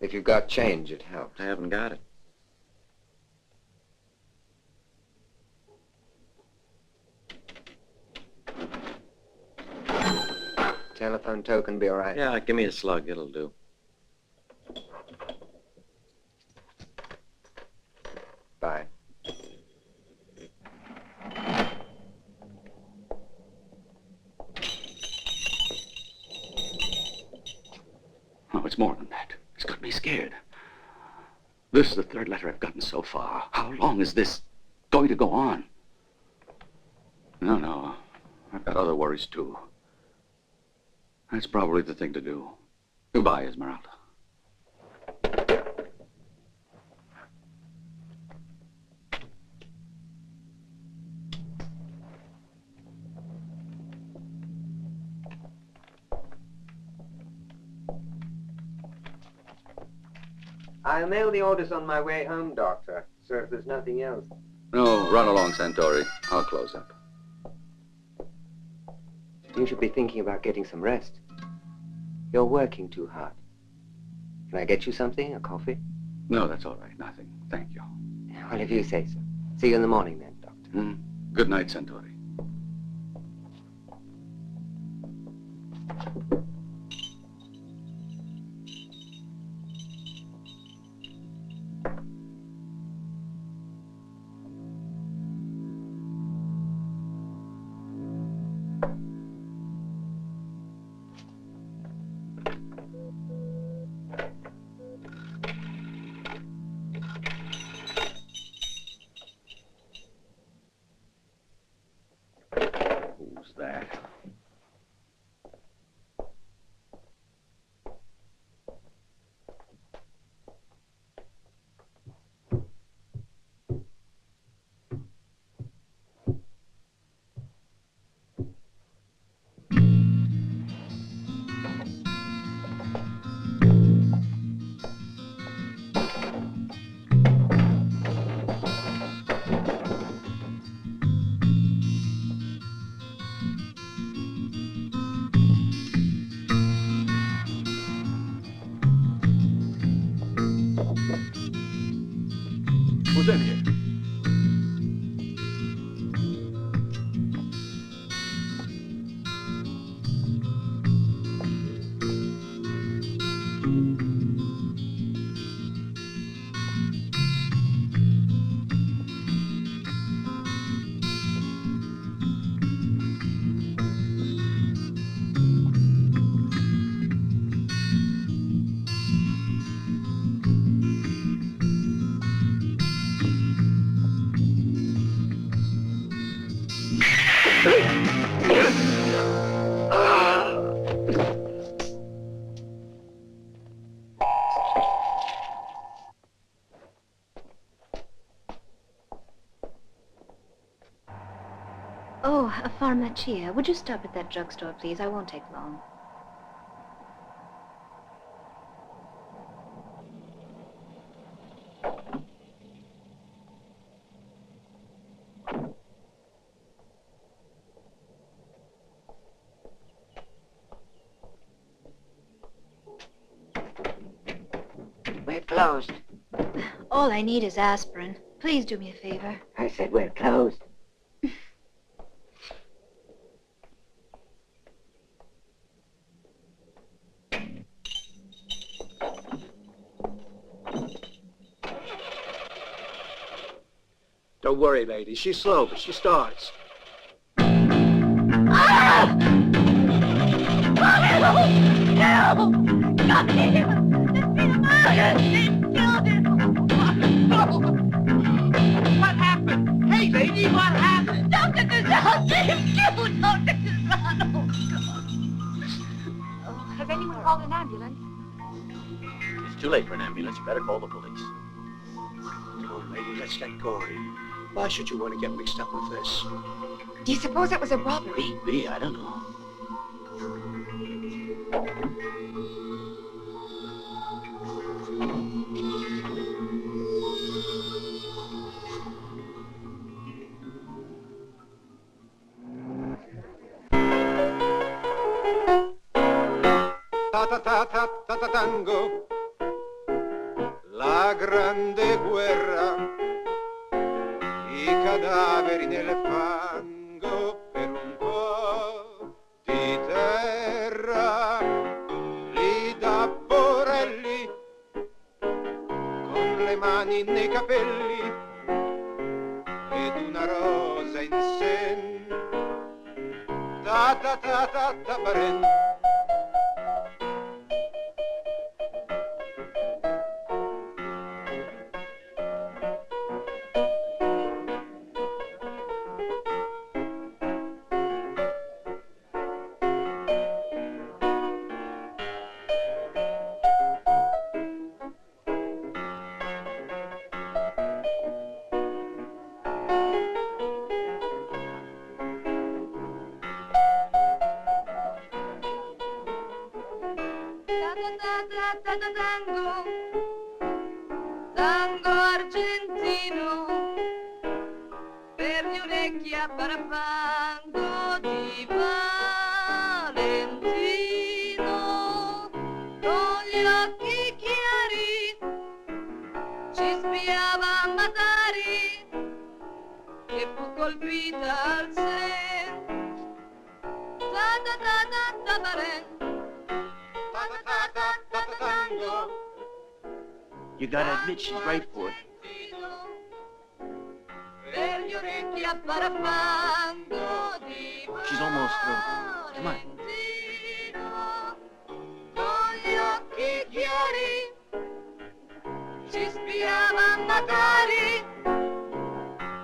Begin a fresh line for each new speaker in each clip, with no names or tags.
If you've got change, it helps.
I haven't got it.
Telephone token be all right?
Yeah, give me a slug. It'll do.
Bye.
Oh, it's more than that. It's got me scared. This is the third letter I've gotten so far. How long is this going to go on? No. I've got other worries, too. That's probably the thing to do. Goodbye, Esmeralda.
I'll mail the orders on my way home, Doctor. Sir, if there's nothing else.
No, run along, Santori. I'll close up.
You should be thinking about getting some rest. You're working too hard. Can I get you something? A coffee?
No, that's all right. Nothing. Thank you.
Well, if you say so. See you in the morning, then, Doctor.
Good night, Santori. Who's that? Who's in here?
Oh, a farmacia. Would you stop at that drugstore, please? I won't take long.
We're closed.
All I need is aspirin. Please do me a favor.
I said we're closed.
Don't worry, lady. She's slow, but she starts.
Ah! No! Stop him! There's been a murder! They killed him!
What happened? Hey, lady, what happened?
Dr. Giselle! They killed Dr. Giselle! called an ambulance?
It's too late for an ambulance. You better call the police.
Come on, lady, let's get going. Why should you want to get mixed up with this?
Do you suppose it was a robbery?
Maybe, I don't know.
Tango, la grande guerra, i cadaveri nel fango per un po' di terra, lì da Borelli, con le mani nei capelli ed una rosa in sen, baren.
Tango argentino per gli orecchi a barafango di Valentino, con gli occhi chiari ci spiava Matari e fu colpita al sen. Ta-ta-ta-ta-ta-baren.
You gotta admit she's right for it. She's almost through. Come on.
Con gli occhi chiari ci spiava Matari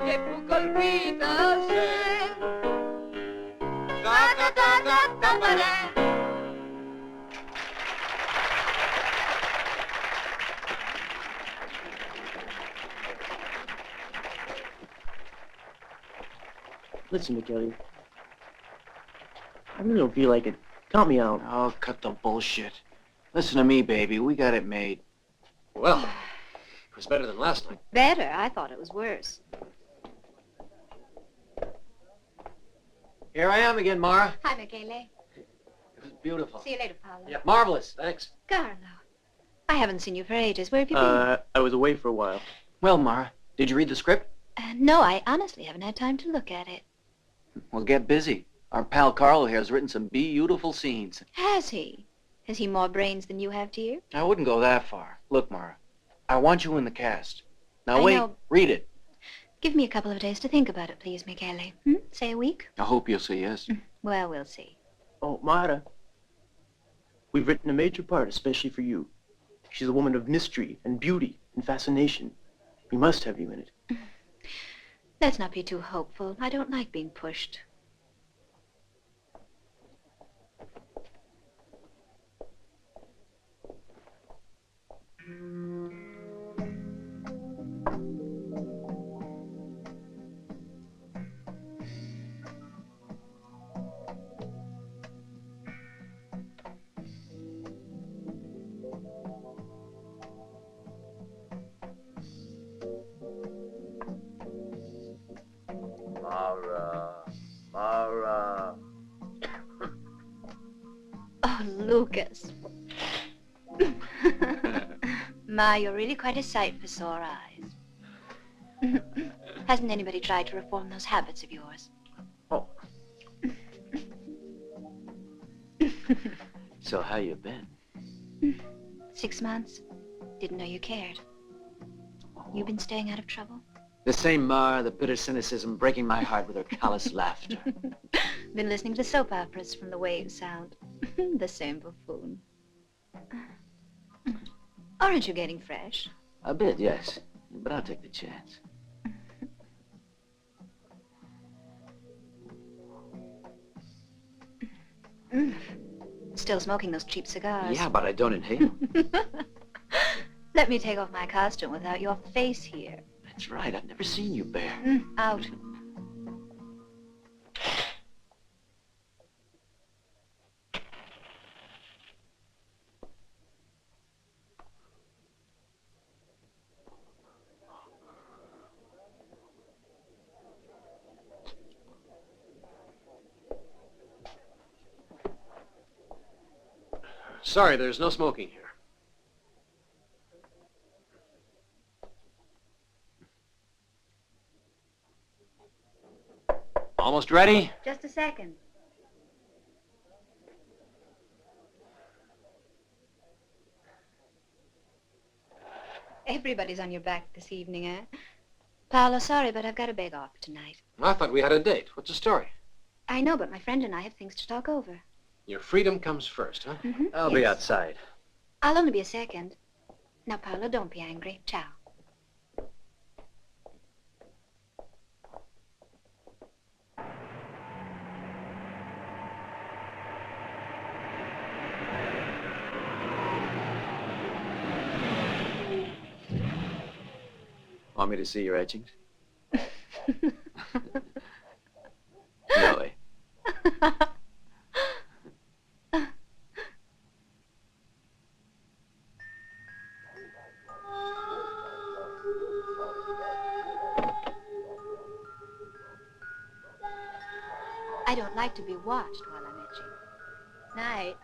e fu colpita al sen. Ta-ta-ta-ta-ta-baren.
Listen, Michele. I really don't feel like it. Count me out.
Oh, cut the bullshit. Listen to me, baby. We got it made.
Well, it was better than last night.
Better? I thought it was worse.
Here I am again, Mara.
Hi, Michele.
It was beautiful.
See you later, Paola.
Yeah, marvelous. Thanks.
Carlo. I haven't seen you for ages. Where have you been?
I was away for a while.
Well, Mara, did you read the script?
No, I honestly haven't had time to look at it.
Well, get busy. Our pal Carlo here has written some beautiful scenes.
Has he? Has he more brains than you have, dear?
I wouldn't go that far. Look, Mara, I want you in the cast. Now,
I
wait.
know.
Read it.
Give me a couple of days to think about it, please, Michele. Say a week?
I hope you'll say yes.
Well, we'll see.
Oh, Mara. We've written a major part especially for you. She's a woman of mystery and beauty and fascination. We must have you in it.
Let's not be too hopeful. I don't like being pushed.
Mara.
Oh, Lukas. Ma, you're really quite a sight for sore eyes. Hasn't anybody tried to reform those habits of yours?
Oh.
So how you been?
6 months. Didn't know you cared. You been staying out of trouble?
The same Mara, the bitter cynicism breaking my heart with her callous laughter.
Been listening to soap operas from the way you sound. The same buffoon. Aren't you getting fresh?
A bit, yes. But I'll take the chance.
still smoking those cheap cigars.
Yeah, but I don't inhale.
Let me take off my costume without your face here.
That's right. I've never seen you bare.
Out.
Sorry, there's no smoking here. Almost ready?
Just a second. Everybody's on your back this evening, eh? Paola, sorry, but I've got a beg off tonight.
I thought we had a date. What's the story?
I know, but my friend and I have things to talk over.
Your freedom comes first, huh?
I'll be outside.
I'll only be a second. Now, Paola, don't be angry. Ciao.
Want me to see your etchings? No way.
I don't like to be watched while I'm etching. Night.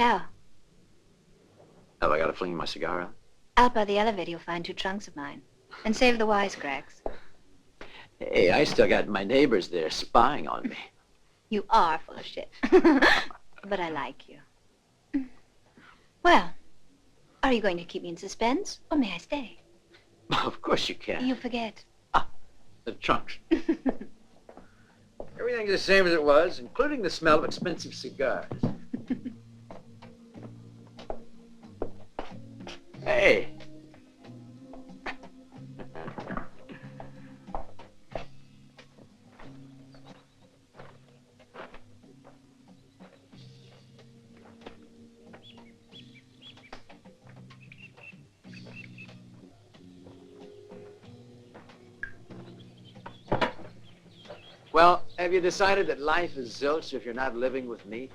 hotel.
Have I got to fling my cigar out?
Out by the elevator, you'll find 2 trunks of mine. And save the wisecracks.
Hey, I still got my neighbors there spying on me.
You are full of shit. But I like you. Well, are you going to keep me in suspense, or may I stay?
Of course you can.
You forget.
The trunks. Everything's the same as it was, including the smell of expensive cigars. Hey. Well, have you decided that life is zilch if you're not living with me?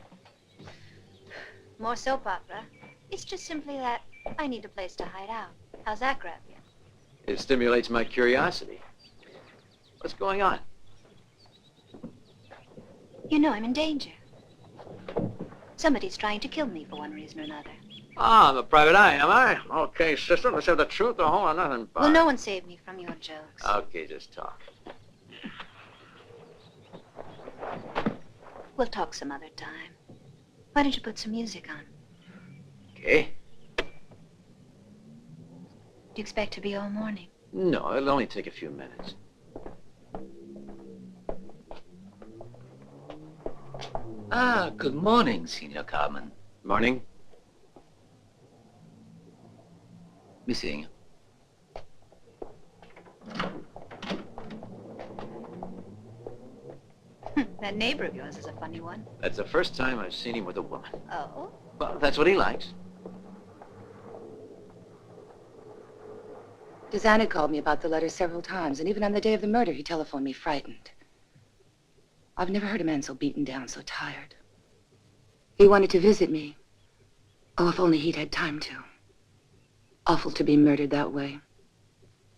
More soap opera. It's just simply that I need a place to hide out. How's that grab you?
It stimulates my curiosity. What's going on?
You know I'm in danger. Somebody's trying to kill me for one reason or another.
Ah, I'm a private eye, am I? Okay, sister, let's have the truth, the whole or nothing.
Will no one save me from your jokes?
Okay, just talk.
We'll talk some other time. Why don't you put some music on?
Okay.
Do you expect to be all morning?
No, it'll only take a few minutes.
Ah, good morning, Signor Carmen.
Morning.
Me seeing you.
That neighbor of yours is a funny one.
That's the first time I've seen him with a woman.
Oh?
Well, that's what he likes.
Dazan had called me about the letter several times, and even on the day of the murder, he telephoned me frightened. I've never heard a man so beaten down, so tired. He wanted to visit me. Oh, if only he'd had time to. Awful to be murdered that way.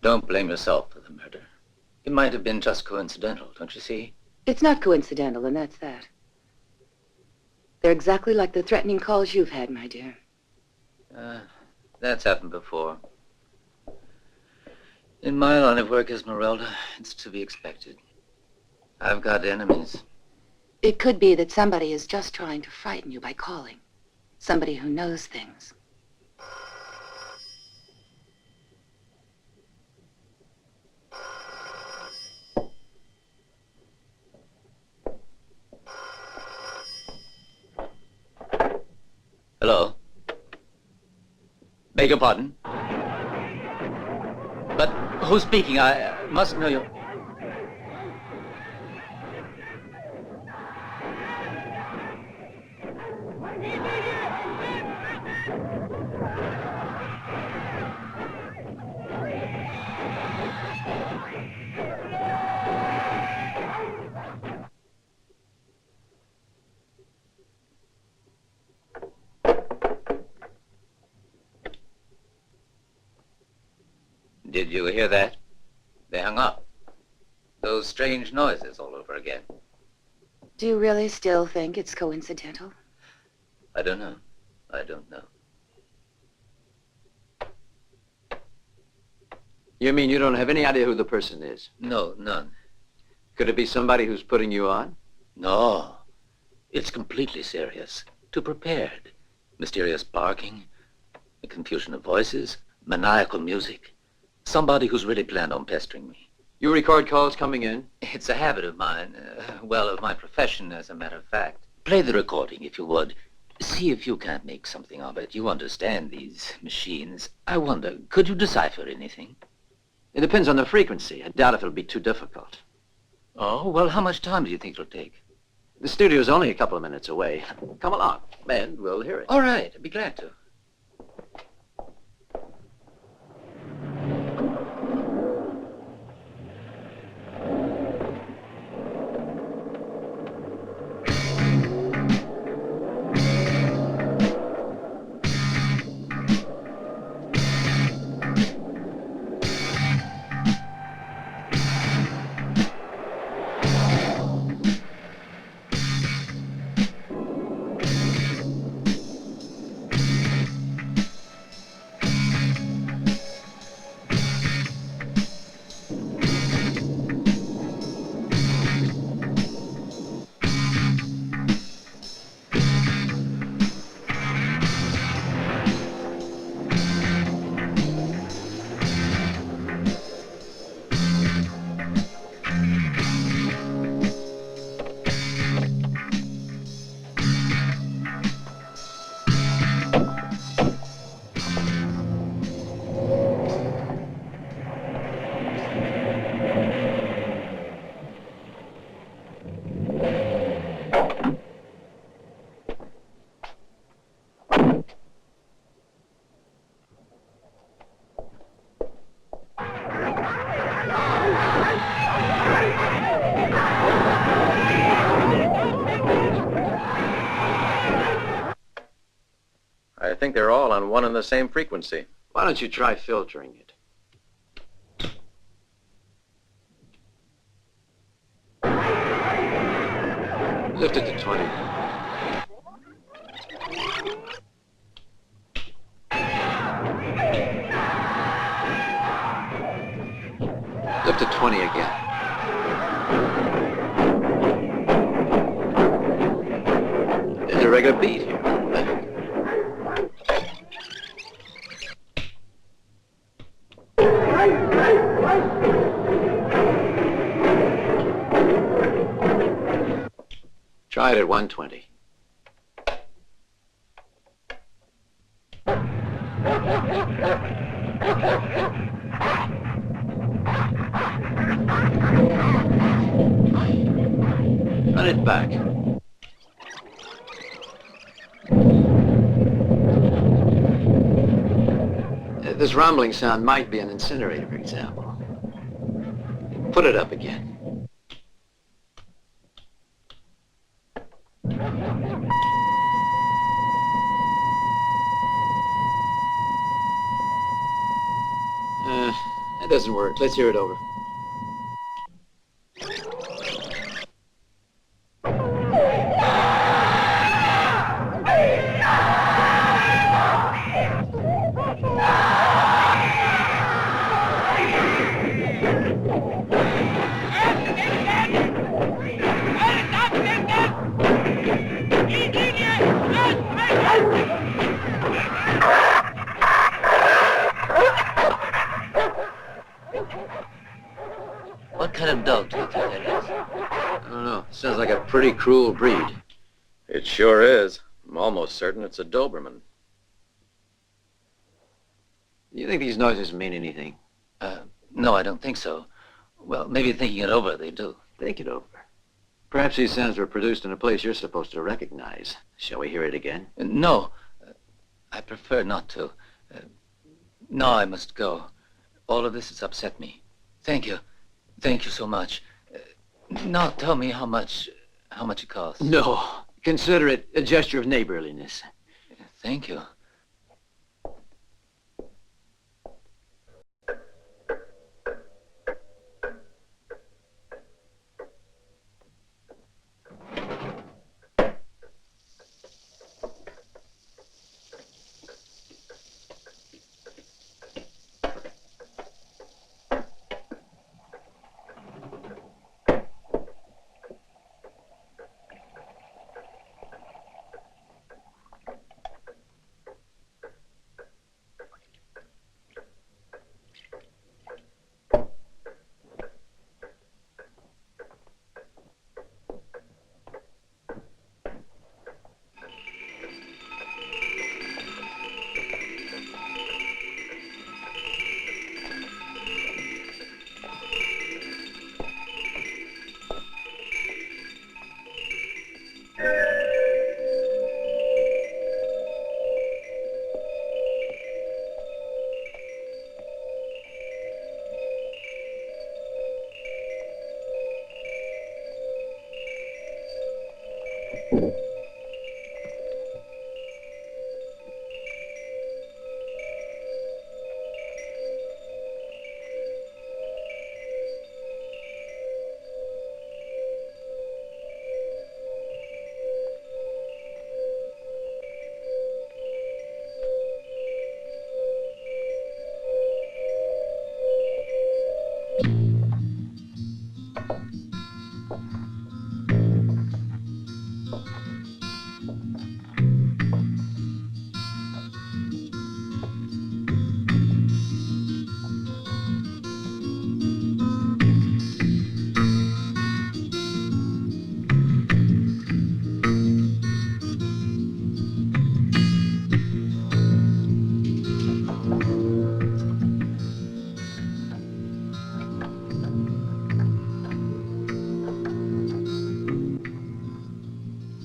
Don't blame yourself for the murder. It might have been just coincidental, don't you see?
It's not coincidental, and that's that. They're exactly like the threatening calls you've had, my dear.
That's happened before. In my line of work, Esmeralda, it's to be expected. I've got enemies.
It could be that somebody is just trying to frighten you by calling. Somebody who knows things.
Hello? Beg your pardon? But who's speaking? I must know you. Did you hear that? They hung up. Those strange noises all over again.
Do you really still think it's coincidental?
I don't know. I don't know.
You mean you don't have any idea who the person is?
No, none.
Could it be somebody who's putting you on?
No. It's completely serious. Too prepared. Mysterious barking, a confusion of voices, maniacal music. Somebody who's really planned on pestering me.
You record calls coming in?
It's a habit of mine. Well, of my profession, as a matter of fact. Play the recording, if you would. See if you can't make something of it. You understand these machines. I wonder, could you decipher anything?
It depends on the frequency. I doubt if it'll be too difficult.
Oh, well, how much time do you think it'll take?
The studio's only a couple of minutes away. Come along, and we'll hear it.
All right, I'd be glad to.
all on one and the same frequency.
Why don't you try filtering it? Lift it to 20. Lift to 20 again. There's a regular beat here. Try it at 120. Run it back. This rumbling sound might be an incinerator, for example. Put it up again. That doesn't work. Let's hear it over.
What kind of dog do you think that is?
I don't know. Sounds like a pretty cruel breed.
It sure is. I'm almost certain it's a Doberman.
Do you think these noises mean anything?
No, I don't think so. Well, maybe thinking it over, they do.
Think it over. Perhaps these sounds were produced in a place you're supposed to recognize. Shall we hear it again?
No. I prefer not to. Now I must go. All of this has upset me. Thank you. Thank you so much. Now tell me how much it costs.
No. Consider it a gesture of neighborliness.
Thank you.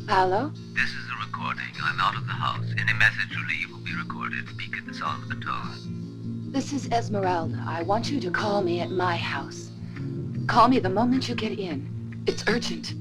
Paolo?
This is a recording. I'm out of the house. Any message you leave will be recorded. Speak at the sound of the tone.
This is Esmeralda. I want you to call me at my house. Call me the moment you get in. It's urgent.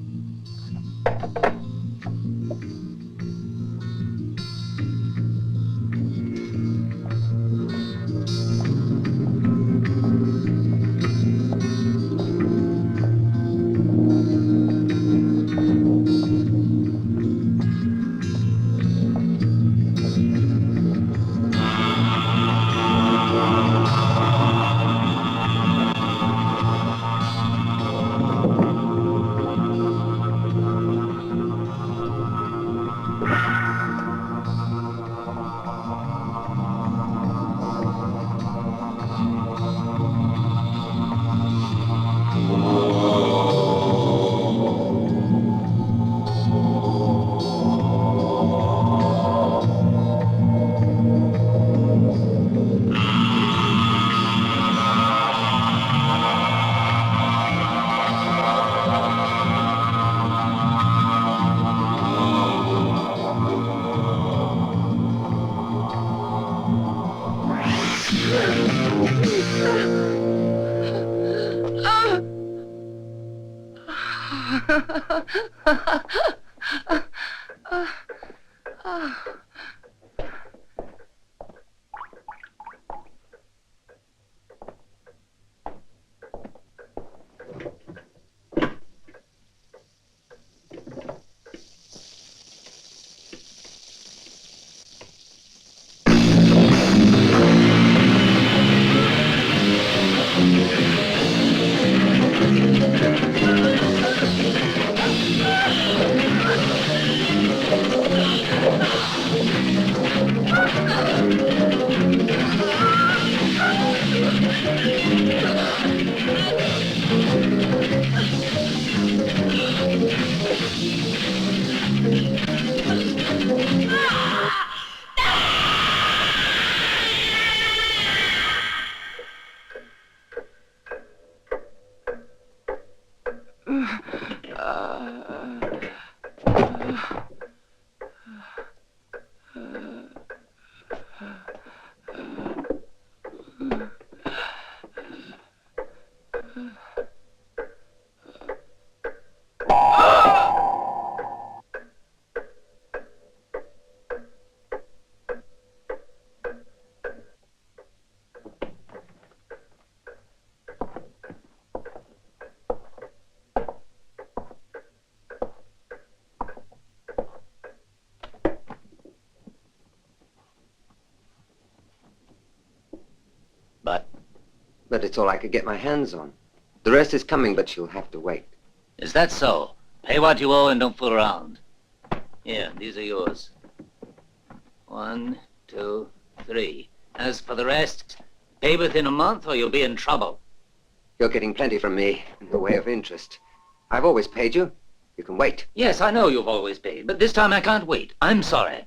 But it's all I could get my hands on. The rest is coming, but you'll have to wait.
Is that so? Pay what you owe and don't fool around. Here, these are yours. 1, 2, 3. As for the rest, pay within a month or you'll be in trouble.
You're getting plenty from me in the way of interest. I've always paid you. You can wait.
Yes, I know you've always paid, but this time I can't wait. I'm sorry.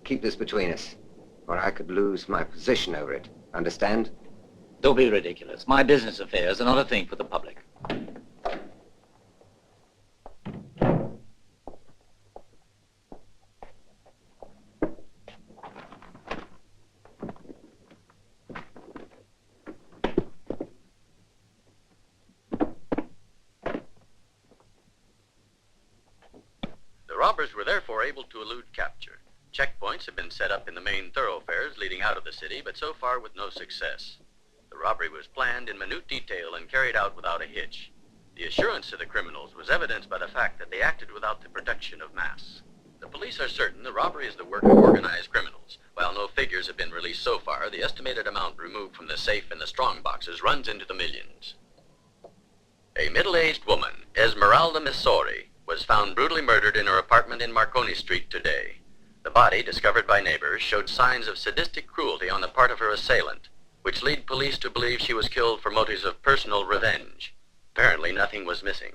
Keep this between us, or I could lose my position over it. Understand?
Don't be ridiculous. My business affairs are not a thing for the public.
The robbers were therefore able to elude capture. Checkpoints have been set up in the main thoroughfares leading out of the city, but so far with no success. The robbery was planned in minute detail and carried out without a hitch. The assurance of the criminals was evidenced by the fact that they acted without the protection of masks. The police are certain the robbery is the work of organized criminals. While no figures have been released so far, the estimated amount removed from the safe and the strong boxes runs into the millions. A middle-aged woman, Esmeralda Missori, was found brutally murdered in her apartment in Marconi Street today. The body, discovered by neighbors, showed signs of sadistic cruelty on the part of her assailant, which lead police to believe she was killed for motives of personal revenge. Apparently, nothing was missing.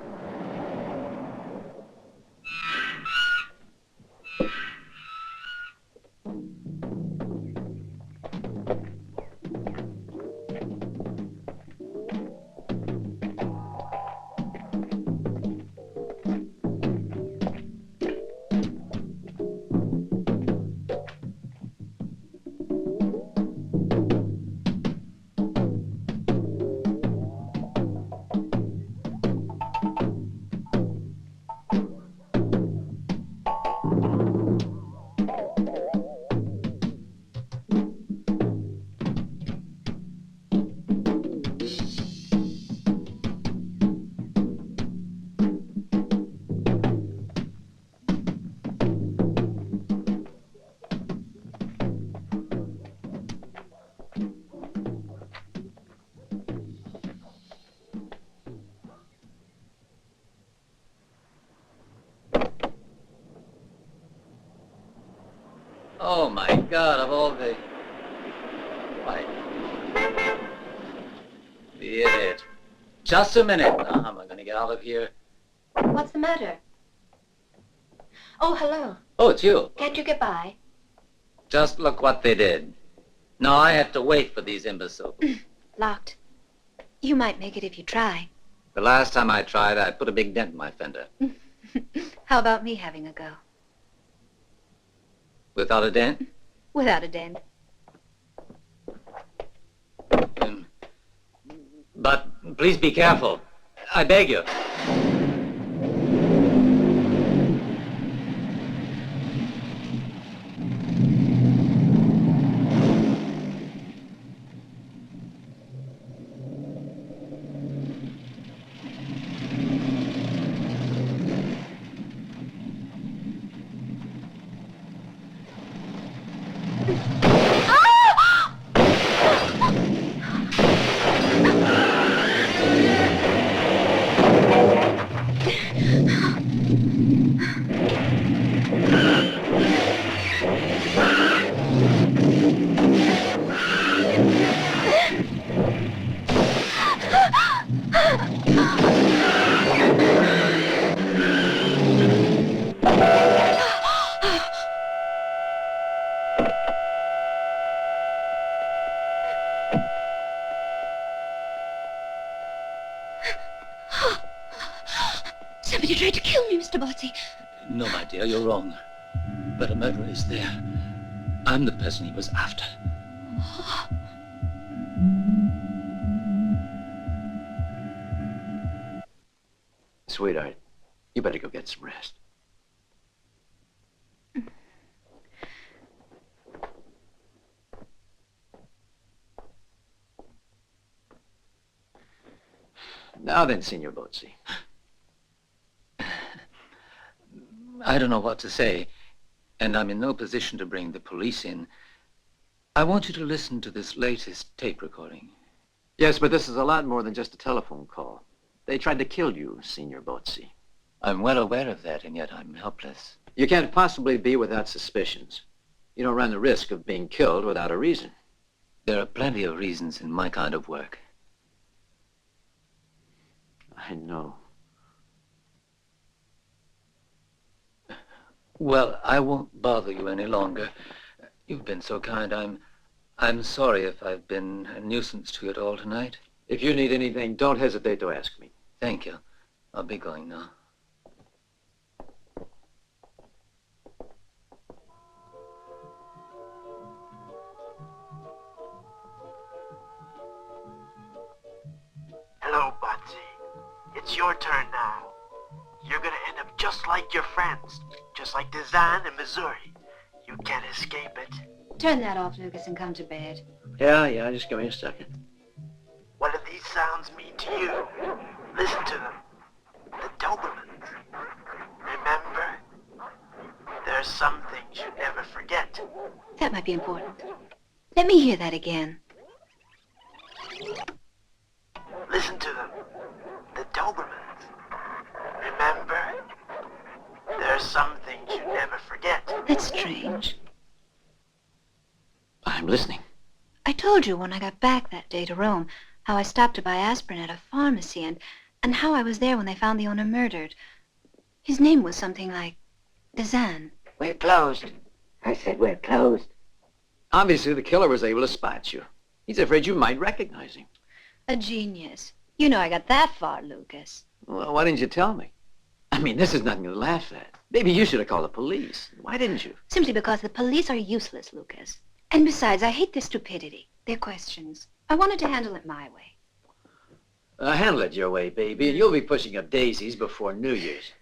Oh my God, of all the... Why? Be it. Just a minute. Now, how am I going to get out of here?
What's the matter? Oh, hello.
Oh, it's you.
Can't you get by?
Just look what they did. Now I have to wait for these imbeciles.
Locked. You might make it if you try.
The last time I tried, I put a big dent in my fender.
How about me having a go?
Without a dent?
Without a dent.
But please be careful. I beg you.
Somebody tried to kill me, Mr. Botsy.
No, my dear, you're wrong. But a murderer is there. I'm the person he was after.
Sweetheart, you better go get some rest. Now then, Signor Botsy.
I don't know what to say, and I'm in no position to bring the police in. I want you to listen to this latest tape recording.
Yes, but this is a lot more than just a telephone call. They tried to kill you, Signor Botsy.
I'm well aware of that, and yet I'm helpless.
You can't possibly be without suspicions. You don't run the risk of being killed without a reason.
There are plenty of reasons in my kind of work.
I know.
Well, I won't bother you any longer. You've been so kind. I'm sorry if I've been a nuisance to you at all tonight.
If you need anything, don't hesitate to ask me.
Thank you. I'll be going now.
Hello, Botsy. It's your turn now. You're gonna end up just like your friends, just like Dazan in Missouri. You can't escape it.
Turn that off, Lukas, and come to bed.
Yeah, just give me a second.
What do these sounds mean to you? Listen to them. The Dobermans. Remember? There's some things you never forget.
That might be important. Let me hear that again.
Listen to them. The Dobermans. Remember? There's some things you never forget.
That's strange.
I'm listening.
I told you when I got back that day to Rome how I stopped to buy aspirin at a pharmacy and how I was there when they found the owner murdered. His name was something like Dazan.
We're closed. I said we're closed.
Obviously, the killer was able to spot you. He's afraid you might recognize him.
A genius. You know I got that far, Lukas.
Well, why didn't you tell me? I mean, this is nothing to laugh at. Maybe you should have called the police. Why didn't you?
Simply because the police are useless, Lukas. And besides, I hate their stupidity, their questions. I wanted to handle it my way.
Handle it your way, baby, and you'll be pushing up daisies before New Year's.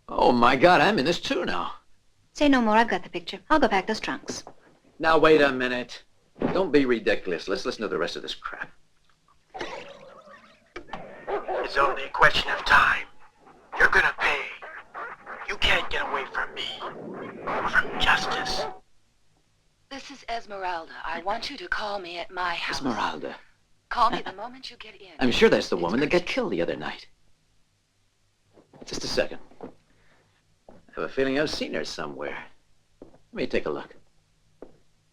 Oh, my God, I'm in this too now.
Say no more, I've got the picture. I'll go pack those trunks.
Now, wait a minute. Don't be ridiculous. Let's listen to the rest of this crap.
It's only a question of time. You're gonna pay. You can't get away from me. From justice.
This is Esmeralda. I want you to call me at my house.
Esmeralda.
Call me the moment you get in.
I'm sure that's the woman that got killed the other night. Just a second. I have a feeling I've seen her somewhere. Let me take a look.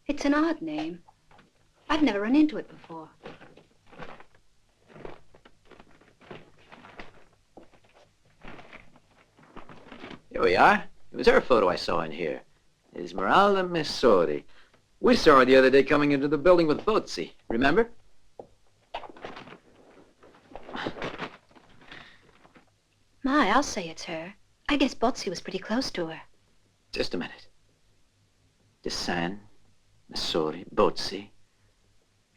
It's an odd name. I've never run into it before.
Here we are. It was her photo I saw in here. Esmeralda Missouri. We saw her the other day coming into the building with Botsy. Remember?
My, I'll say it's her. I guess Botsy was pretty close to her.
Just a minute. Desan, Missouri, Botsy.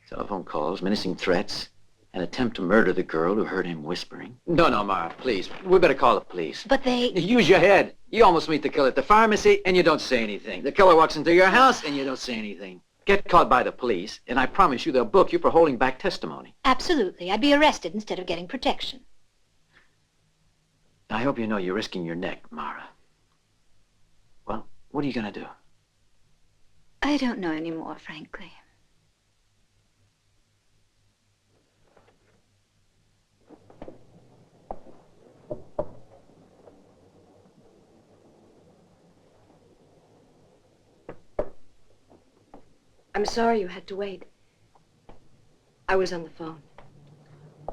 Telephone calls, menacing threats, an attempt to murder the girl who heard him whispering. No, Mara, please. We better call the police.
But they...
Use your head. You almost meet the killer at the pharmacy, and you don't say anything. The killer walks into your house, and you don't say anything. Get caught by the police, and I promise you they'll book you for holding back testimony.
Absolutely. I'd be arrested instead of getting protection.
I hope you know you're risking your neck, Mara. Well, what are you going to do?
I don't know anymore, frankly.
I'm sorry you had to wait. I was on the phone.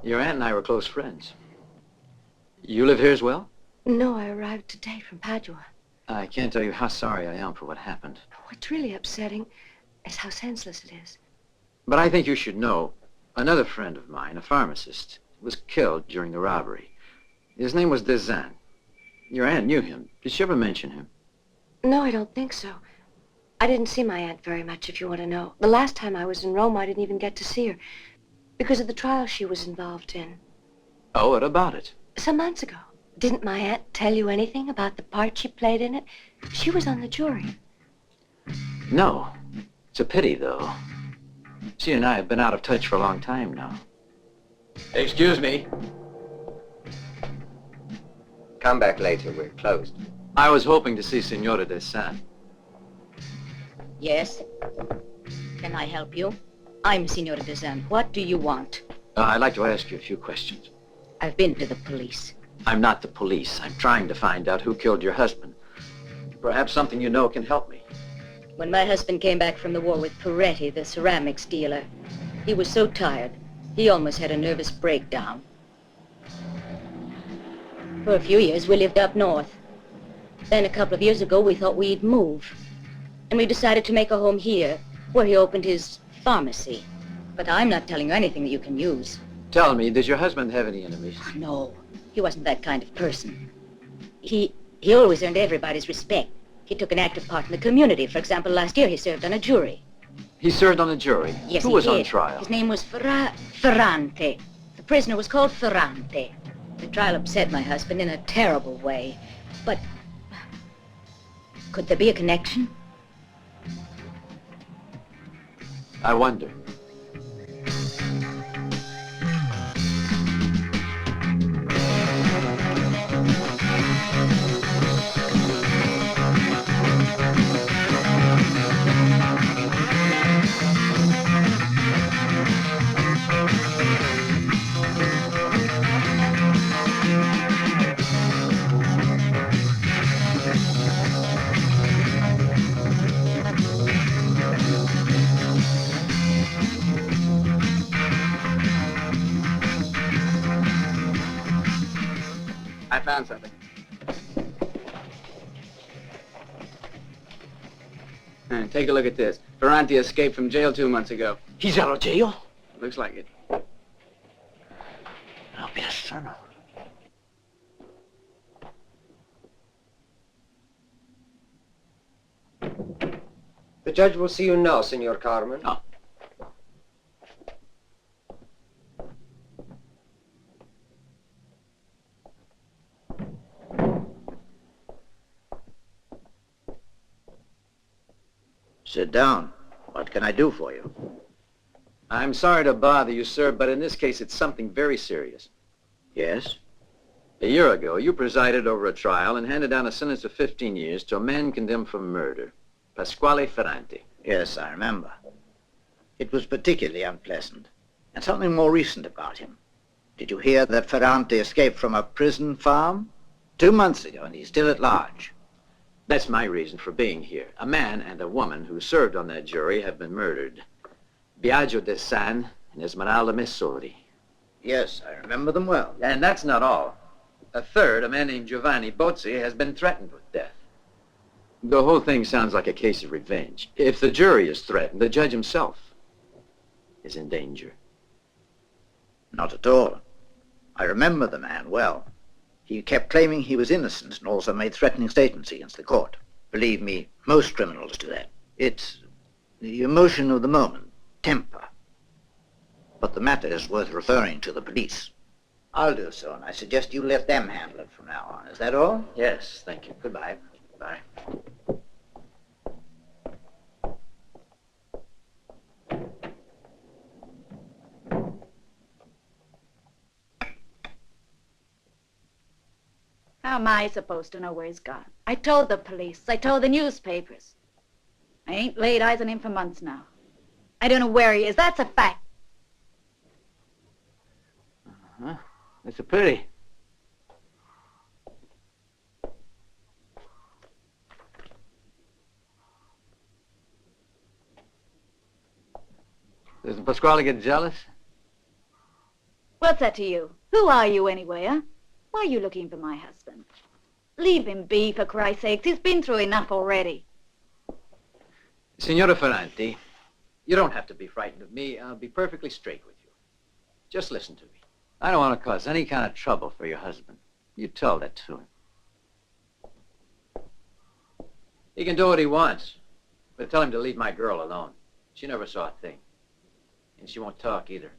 Your aunt and I were close friends. You live here as well?
No, I arrived today from Padua.
I can't tell you how sorry I am for what happened.
What's really upsetting is how senseless it is.
But I think you should know, another friend of mine, a pharmacist, was killed during the robbery. His name was Dezan. Your aunt knew him. Did she ever mention him?
No, I don't think so. I didn't see my aunt very much, if you want to know. The last time I was in Rome, I didn't even get to see her because of the trial she was involved in.
Oh, what about it?
Some months ago. Didn't my aunt tell you anything about the part she played in it? She was on the jury.
No. It's a pity, though. She and I have been out of touch for a long time now. Excuse me.
Come back later. We're closed.
I was hoping to see Signora Desan.
Yes? Can I help you? I'm Signora Dezan. What do you want?
I'd like to ask you a few questions.
I've been to the police.
I'm not the police. I'm trying to find out who killed your husband. Perhaps something you know can help me.
When my husband came back from the war with Peretti, the ceramics dealer, he was so tired, he almost had a nervous breakdown. For a few years, we lived up north. Then a couple of years ago, we thought we'd move. And we decided to make a home here, where he opened his pharmacy. But I'm not telling you anything that you can use.
Tell me, does your husband have any enemies?
No, he wasn't that kind of person. He always earned everybody's respect. He took an active part in the community. For example, last year he served on a jury.
He served on a jury?
Yes,
Who
he
was
did.
on trial?
His name was Ferrante. The prisoner was called Ferrante. The trial upset my husband in a terrible way. But could there be a connection?
I wonder.
I found something. Take a look at this. Ferrante escaped from jail 2 months ago.
He's out of jail?
Looks like it.
I'll be a son of...
The judge will see you now, Senor Carmen.
Oh.
Sit down. What can I do for you?
I'm sorry to bother you, sir, but in this case it's something very serious.
Yes?
A year ago, you presided over a trial and handed down a sentence of 15 years to a man condemned for murder, Pasquale Ferrante.
Yes, I remember. It was particularly unpleasant. And something more recent about him. Did you hear that Ferrante escaped from a prison farm? 2 months ago, and he's still at large.
That's my reason for being here. A man and a woman who served on that jury have been murdered. Biagio de San and Esmeralda Messori.
Yes, I remember them well.
And that's not all. A third, a man named Giovanni Bozzi, has been threatened with death. The whole thing sounds like a case of revenge. If the jury is threatened, the judge himself is in danger.
Not at all. I remember the man well. He kept claiming he was innocent and also made threatening statements against the court. Believe me, most criminals do that. It's the emotion of the moment, temper. But the matter is worth referring to the police. I'll do so, and I suggest you let them handle it from now on. Is that all?
Yes, thank you. Goodbye. Bye.
How am I supposed to know where he's gone? I told the police. I told the newspapers. I ain't laid eyes on him for months now. I don't know where he is. That's a fact.
Uh-huh. It's a pity. Doesn't Pasquale get jealous?
What's that to you? Who are you anyway, huh? Why are you looking for my husband? Leave him be, for Christ's sakes. He's been through enough already.
Signora Ferranti, you don't have to be frightened of me. I'll be perfectly straight with you. Just listen to me. I don't want to cause any kind of trouble for your husband. You tell that to him. He can do what he wants, but tell him to leave my girl alone. She never saw a thing. And she won't talk either.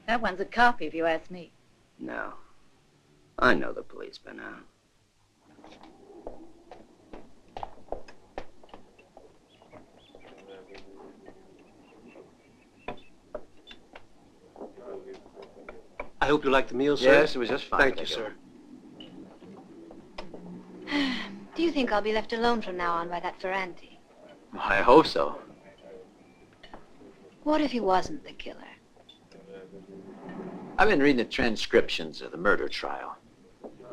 That one's a copy, if you ask me.
No. I know the police by now.
I hope you liked the meal, sir.
Yes, it was just fine.
Thank you, sir.
Do you think I'll be left alone from now on by that Ferranti?
I hope so.
What if he wasn't the killer?
I've been reading the transcriptions of the murder trial.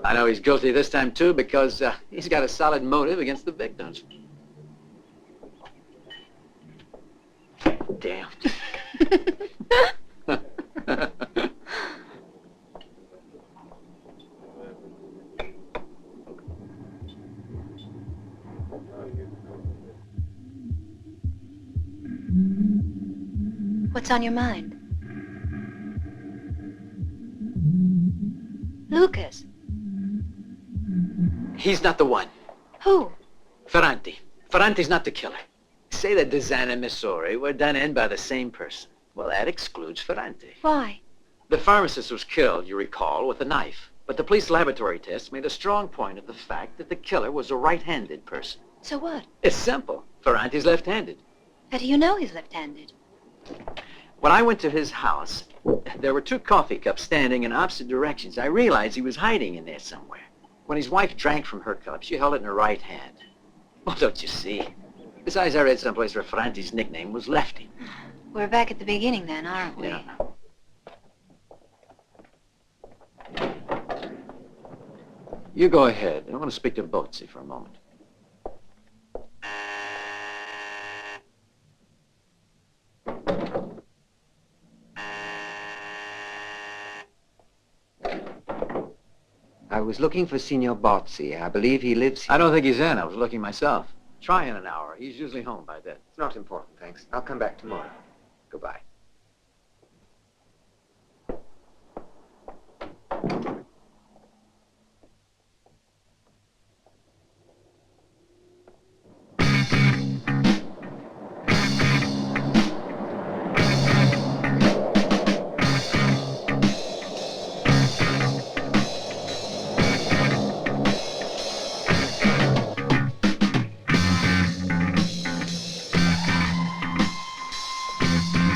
I know he's guilty this time, too, because he's got a solid motive against the victims. Damn.
What's on your mind? Lukas.
He's not the one.
Who?
Ferranti. Ferranti's not the killer. Say that Dazan and Missouri were done in by the same person. Well, that excludes Ferranti.
Why?
The pharmacist was killed, you recall, with a knife. But the police laboratory tests made a strong point of the fact that the killer was a right-handed person.
So what?
It's simple. Ferranti's left-handed.
How do you know he's left-handed?
When I went to his house, there were 2 coffee cups standing in opposite directions. I realized he was hiding in there somewhere. When his wife drank from her cup, she held it in her right hand. Well, don't you see? Besides, I read someplace where Ferranti's nickname was Lefty.
We're back at the beginning then, aren't we?
Yeah. You go ahead. I want to speak to Bozzi for a moment.
I was looking for Signor Bozzi. I believe he lives here.
I don't think he's in. I was looking myself. Try in an hour. He's usually home by then.
It's not important, thanks. I'll come back tomorrow. Goodbye.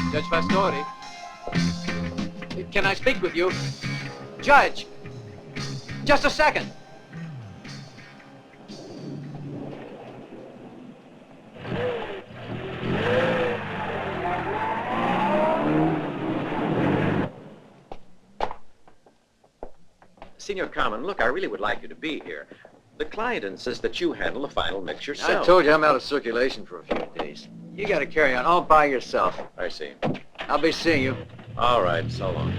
Judge Pastore? Can I speak with you? Judge! Just a second!
Signor Carmen, look, I really would like you to be here. The client insists that you handle the final mix yourself.
I told you I'm out of circulation for a few days. You got to carry on all by yourself.
I see.
I'll be seeing you.
All right, so long.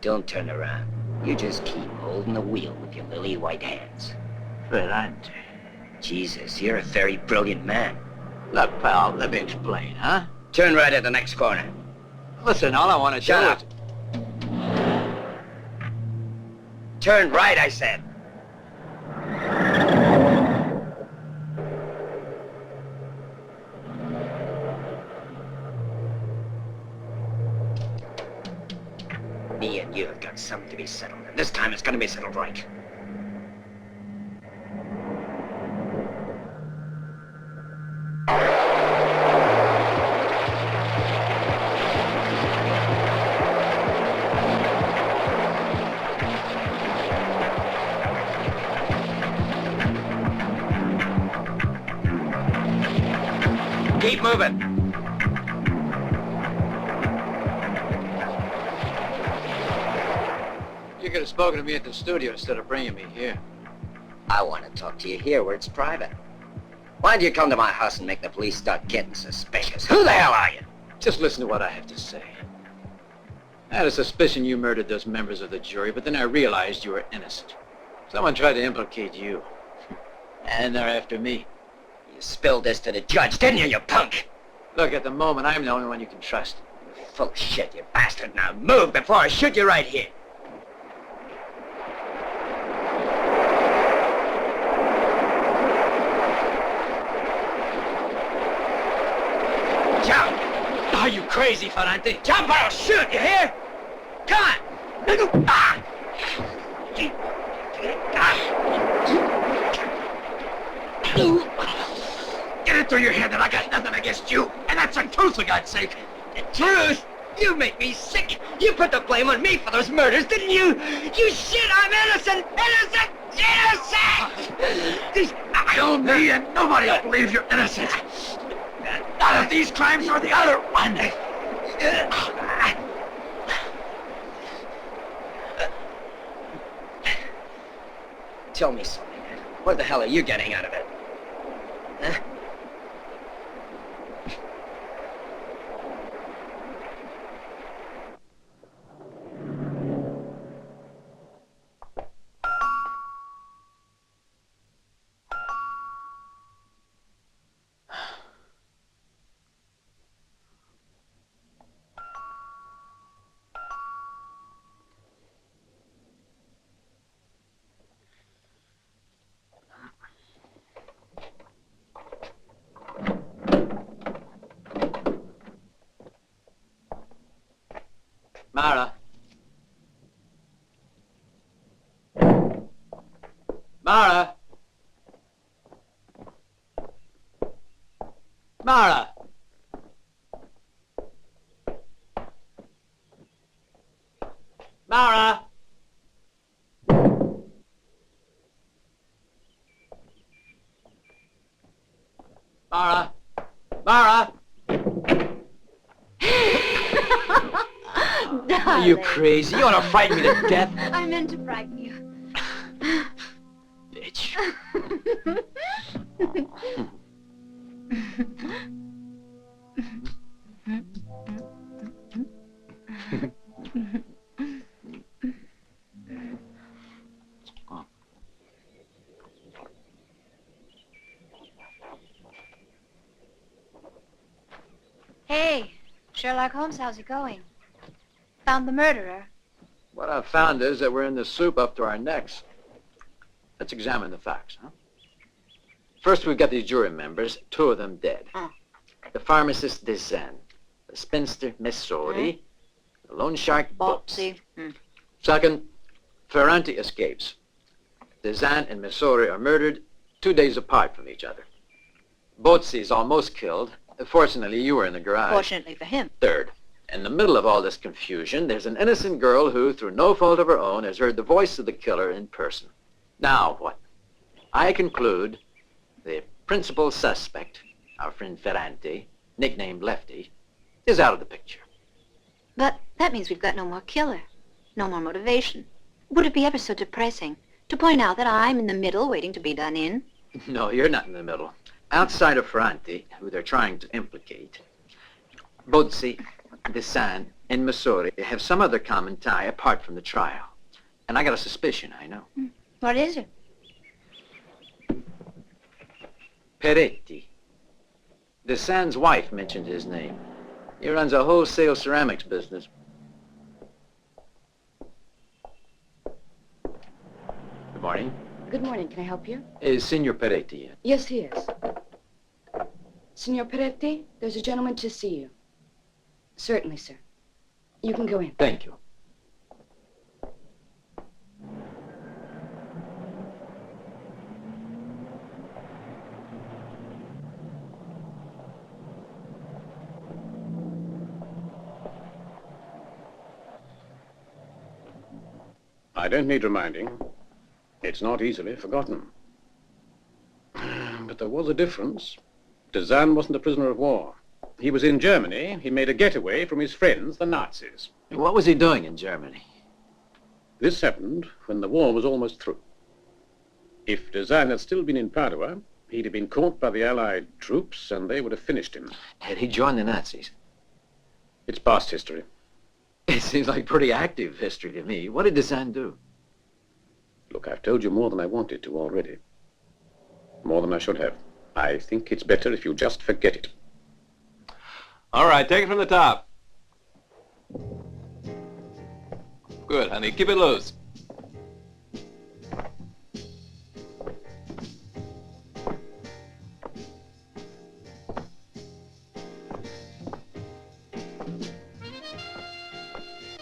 Don't turn around. You just keep holding the wheel with your lily white hands.
Ferrante.
Jesus, you're a very brilliant man.
Look, pal, let me explain, huh?
Turn right at the next corner.
Listen, all I want to do
Shut up.
is...
Turn right, I said. Me and you have got something to be settled, and this time it's gonna be settled right. Keep moving.
You could have spoken to me at the studio instead of bringing me here.
I want to talk to you here where it's private. Why do you come to my house and make the police start getting suspicious? Who the hell are you?
Just listen to what I have to say. I had a suspicion you murdered those members of the jury, but then I realized you were innocent. Someone tried to implicate you. And they're after me.
You spilled this to the judge, didn't you, you punk?
Look, at the moment, I'm the only one you can trust.
You're full of shit, you bastard. Now move before I shoot you right here. Jump!
Are you crazy, Ferrante?
Jump or I'll shoot, you hear? Come on! Ah! Get it through your head that I got nothing against you, and that's the truth, for God's sake. The truth? You make me sick. You put the blame on me for those murders, didn't you? You shit, I'm innocent! Innocent! Innocent!
Kill me and nobody will believe you're innocent. None of these crimes or the other one.
Tell me something. What the hell are you getting out of it? Huh?
Mara. Mara. Mara. Mara. Mara. Mara. Are you crazy? You want to frighten me to death?
I meant to frighten you.
Bitch.
Hey, Sherlock Holmes, how's it going? Found the murderer.
What I've found is that we're in the soup up to our necks. Let's examine the facts, huh? First, we've got these jury members, 2 of them dead. The pharmacist, Desan. The spinster, Messori. The loan shark, Bozzi. Second, Ferrante escapes. Desan and Messori are murdered 2 days apart from each other. Bozzi is almost killed. Fortunately, you were in the garage.
Fortunately for him.
Third, In the middle of all this confusion, there's an innocent girl who, through no fault of her own, has heard the voice of the killer in person. Now what? I conclude the principal suspect, our friend Ferranti, nicknamed Lefty, is out of the picture.
But that means we've got no more killer, no more motivation. Would it be ever so depressing to point out that I'm in the middle waiting to be done in?
No, you're not in the middle. Outside of Ferranti, who they're trying to implicate, Bozzi, Desan, and Missouri have some other common tie apart from the trial. And I got a suspicion, I know.
What is it?
Peretti. Desan's wife mentioned his name. He runs a wholesale ceramics business. Good morning.
Good morning. Can I help you?
Is Signor Peretti in?
Yes, he is. Signor Peretti, there's a gentleman to see you. Certainly, sir. You can go in.
Thank you.
I don't need reminding. It's not easily forgotten. But there was a difference. Desan wasn't a prisoner of war. He was in Germany. He made a getaway from his friends, the Nazis.
What was he doing in Germany?
This happened when the war was almost through. If Desan had still been in Padua, he'd have been caught by the Allied troops and they would have finished him.
Had he joined the Nazis?
It's past history.
It seems like pretty active history to me. What did Desan do?
Look, I've told you more than I wanted to already. More than I should have. I think it's better if you just forget it.
All right, take it from the top. Good, honey. Keep it loose.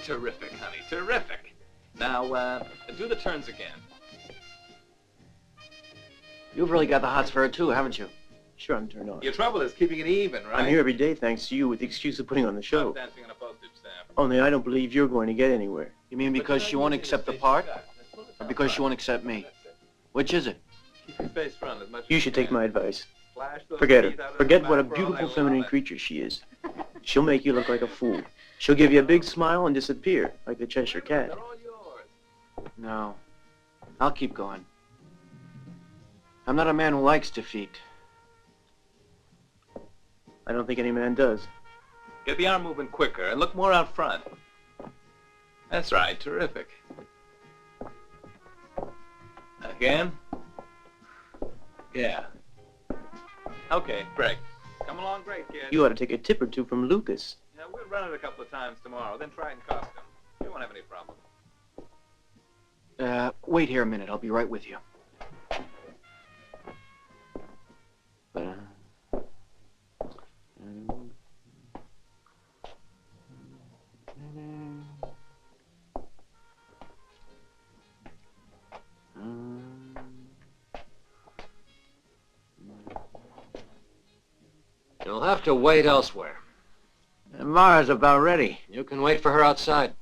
Terrific, honey. Terrific. Now, do the turns again.
You've really got the hots for her too, haven't you?
Sure, I'm turned on.
Your trouble is keeping it even, right?
I'm here every day thanks to you with the excuse of putting on the show.
Stop dancing on a postage stamp.
Only I don't believe you're going to get anywhere.
You mean because she won't accept the part? Or because she won't accept me? Which is it?
Keep your face front as much as
You should take my advice.
Flash those
Forget her.
teeth out of
Forget
that
what a
mouth for all
beautiful
I
feminine
want.
creature she is. She'll make you look like a fool. She'll give you a big smile and disappear, like the Cheshire Cat.
No. I'll keep going. I'm not a man who likes defeat.
I don't think any man does.
Get the arm moving quicker and look more out front. That's right. Terrific. Again. Yeah. Okay, break. Come along great, kid.
You ought to take a tip or two from Lukas.
Yeah, we'll run it a couple of times tomorrow, then try it in costume. You won't have any problem.
Wait here a minute. I'll be right with you. You'll have to wait elsewhere. Mara's about ready. You can wait for her outside.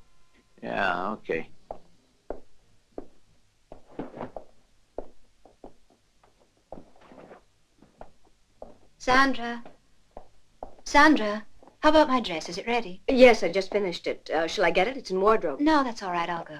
Yeah, okay.
Sandra. Sandra, how about my dress? Is it ready?
Yes, I just finished it. Shall I get it? It's in wardrobe.
No, that's all right. I'll go.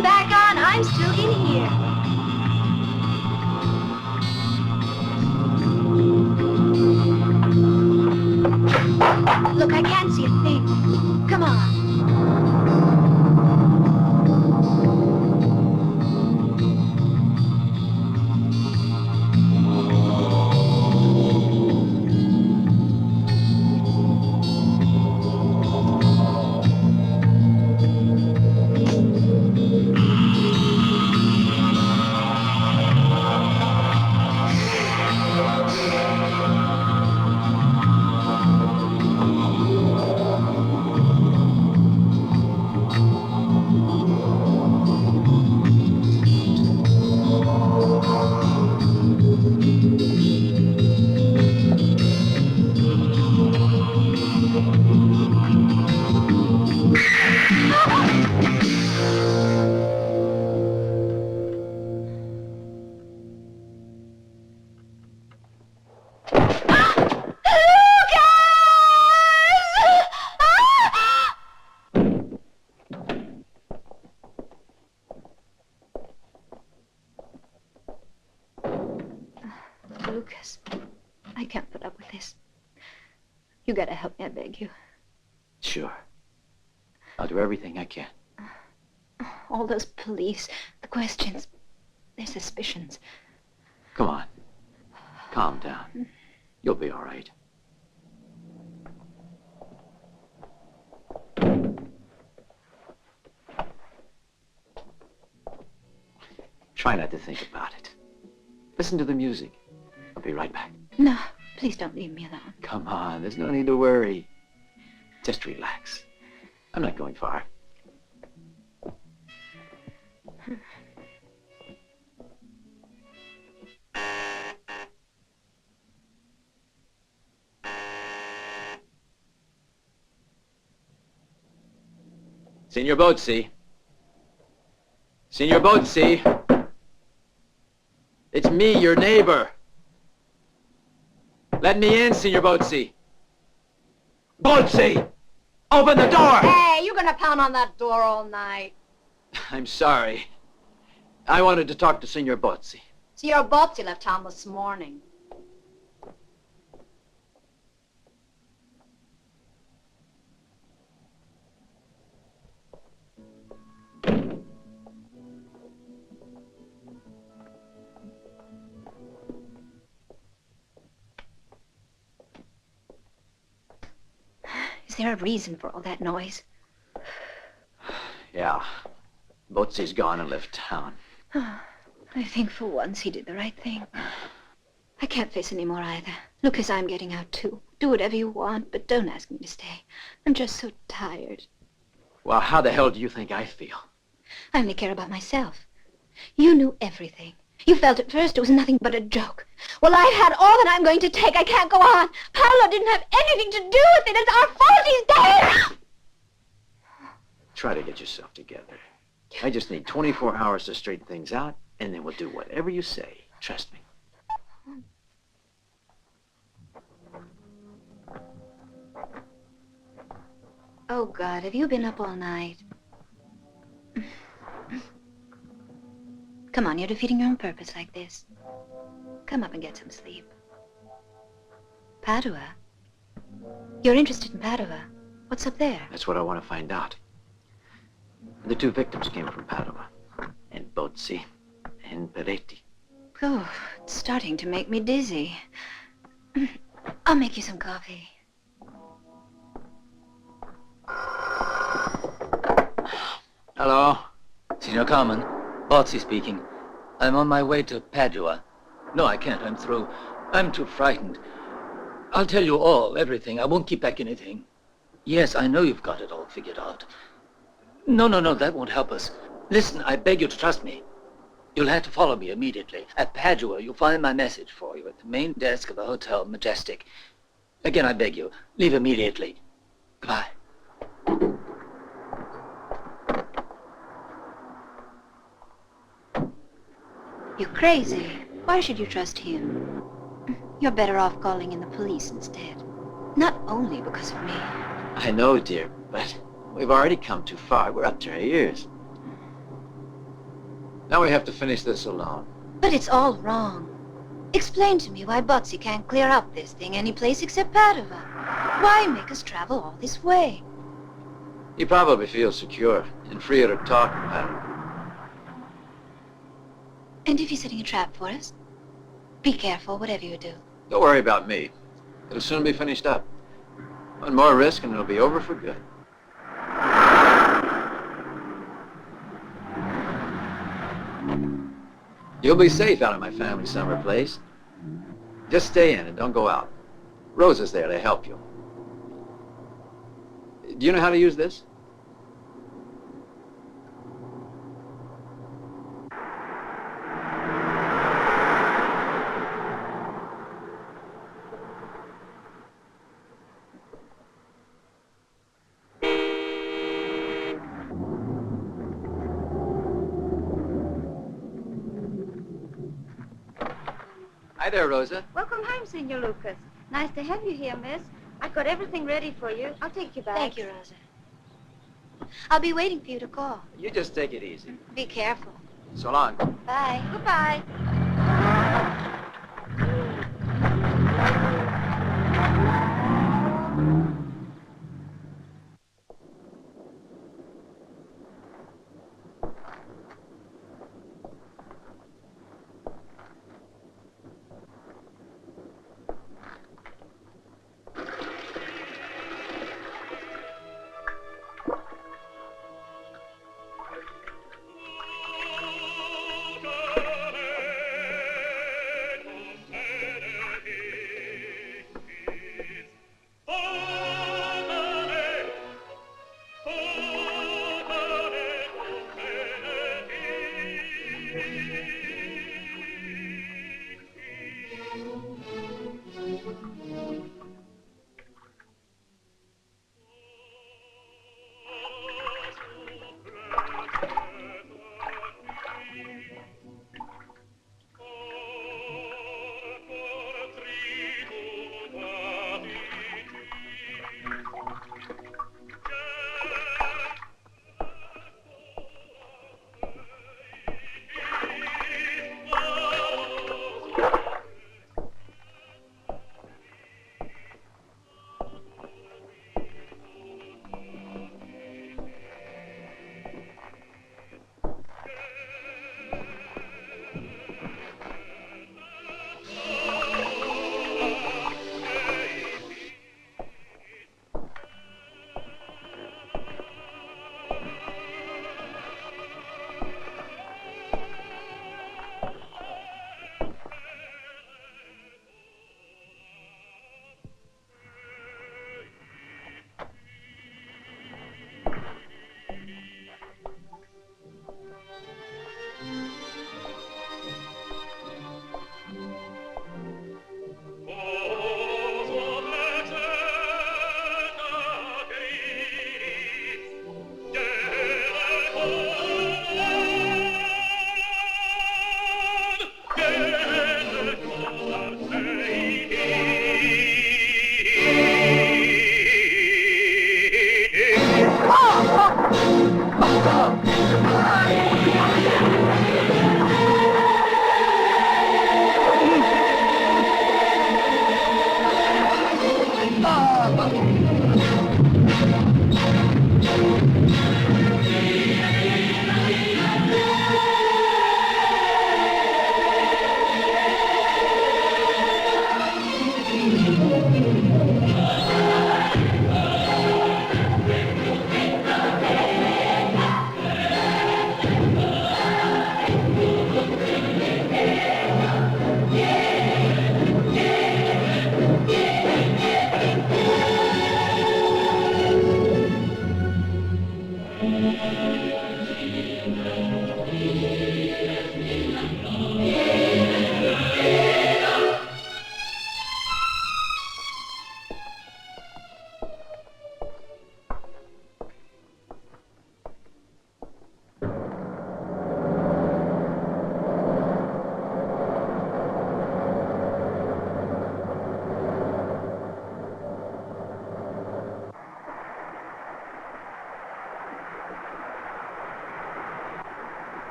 I'm back on. I'm still in here. Look, I can't see a thing. Come on. Lukas, I can't put up with this. You gotta help me, I beg you.
Sure. I'll do everything I can.
All those police, the questions, their suspicions.
Come on. Calm down. You'll be all right. Try not to think about it. Listen to the music. I'll be right back.
No, please don't leave me alone.
Come on, there's no need to worry. Just relax. I'm not going far. Signor Bozzi. Signor Bozzi. It's me, your neighbor. Let me in, Signor Bozzi. Bozzi! Open the door!
Hey, you're gonna pound on that door all night.
I'm sorry. I wanted to talk to Signor Bozzi.
Signor Bozzi left town this morning.
Is there a reason for all that noise?
Yeah. Bozzi's gone and left town.
I think for once he did the right thing. I can't face any more either. Lukas, I'm getting out too. Do whatever you want, but don't ask me to stay. I'm just so tired.
Well, how the hell do you think I feel?
I only care about myself. You knew everything. You felt at first it was nothing but a joke. Well, I've had all that I'm going to take. I can't go on. Paola didn't have anything to do with it. It's our fault he's dead!
Try to get yourself together. I just need 24 hours to straighten things out, and then we'll do whatever you say. Trust me.
Oh, God, have you been up all night? Come on, you're defeating your own purpose like this. Come up and get some sleep. Padua? You're interested in Padua? What's up there?
That's what I want to find out. The two victims came from Padua, and Bozzi, and Peretti.
Oh, it's starting to make me dizzy. I'll make you some coffee.
Hello? Signor Carmen, Bozzi speaking. I'm on my way to Padua. No, I can't. I'm through. I'm too frightened. I'll tell you all, everything. I won't keep back anything. Yes, I know you've got it all figured out. No, that won't help us. Listen, I beg you to trust me. You'll have to follow me immediately. At Padua, you'll find my message for you at the main desk of the Hotel Majestic. Again, I beg you, leave immediately. Goodbye.
You're crazy. Why should you trust him? You're better off calling in the police instead. Not only because of me.
I know, dear, but we've already come too far. We're up to our ears. Now we have to finish this alone.
But it's all wrong. Explain to me why Botsy can't clear up this thing any place except Padova. Why make us travel all this way?
He probably feels secure and freer to talk about it.
And if he's setting a trap for us? Be careful, whatever you do.
Don't worry about me. It'll soon be finished up. One more risk and it'll be over for good. You'll be safe out of my family summer place. Just stay in and don't go out. Rosa's there to help you. Do you know how to use this? Hi there, Rosa.
Welcome home, Senor Lukas. Nice to have you here, miss. I've got everything ready for you. I'll take you back.
Thank you, Rosa. I'll be waiting for you to call.
You just take it easy.
Be careful.
So long.
Bye.
Goodbye.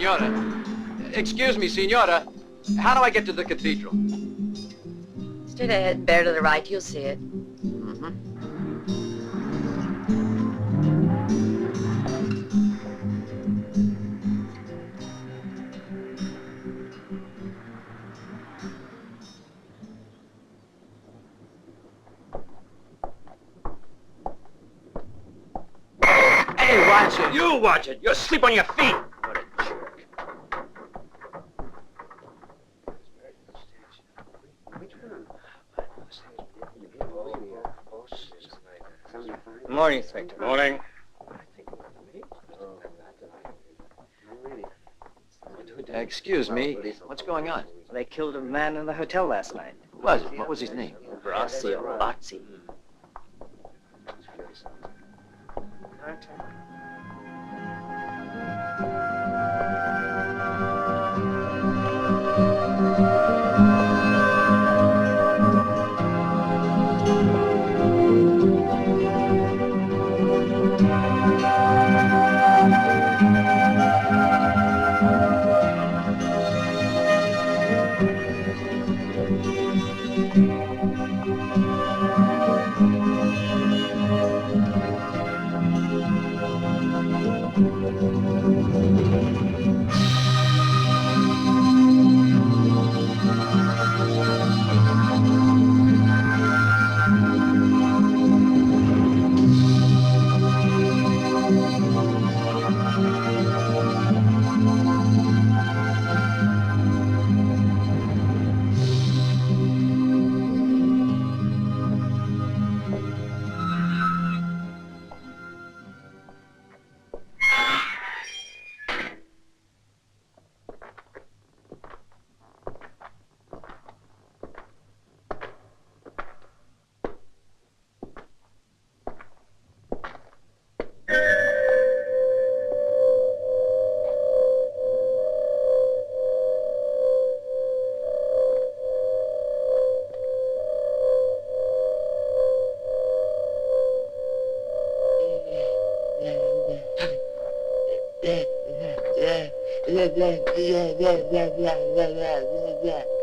Signora. Excuse me, Signora. How do I get to the cathedral?
Straight ahead, bear to the right, you'll see it.
Hey, watch it.
You watch it. You'll sleep on your feet.
What a jerk.
Good morning, Inspector.
Morning.
Excuse me. What's going on?
They killed a man in the hotel last night.
Who was it? What was his name?
Brassi or Bazzi.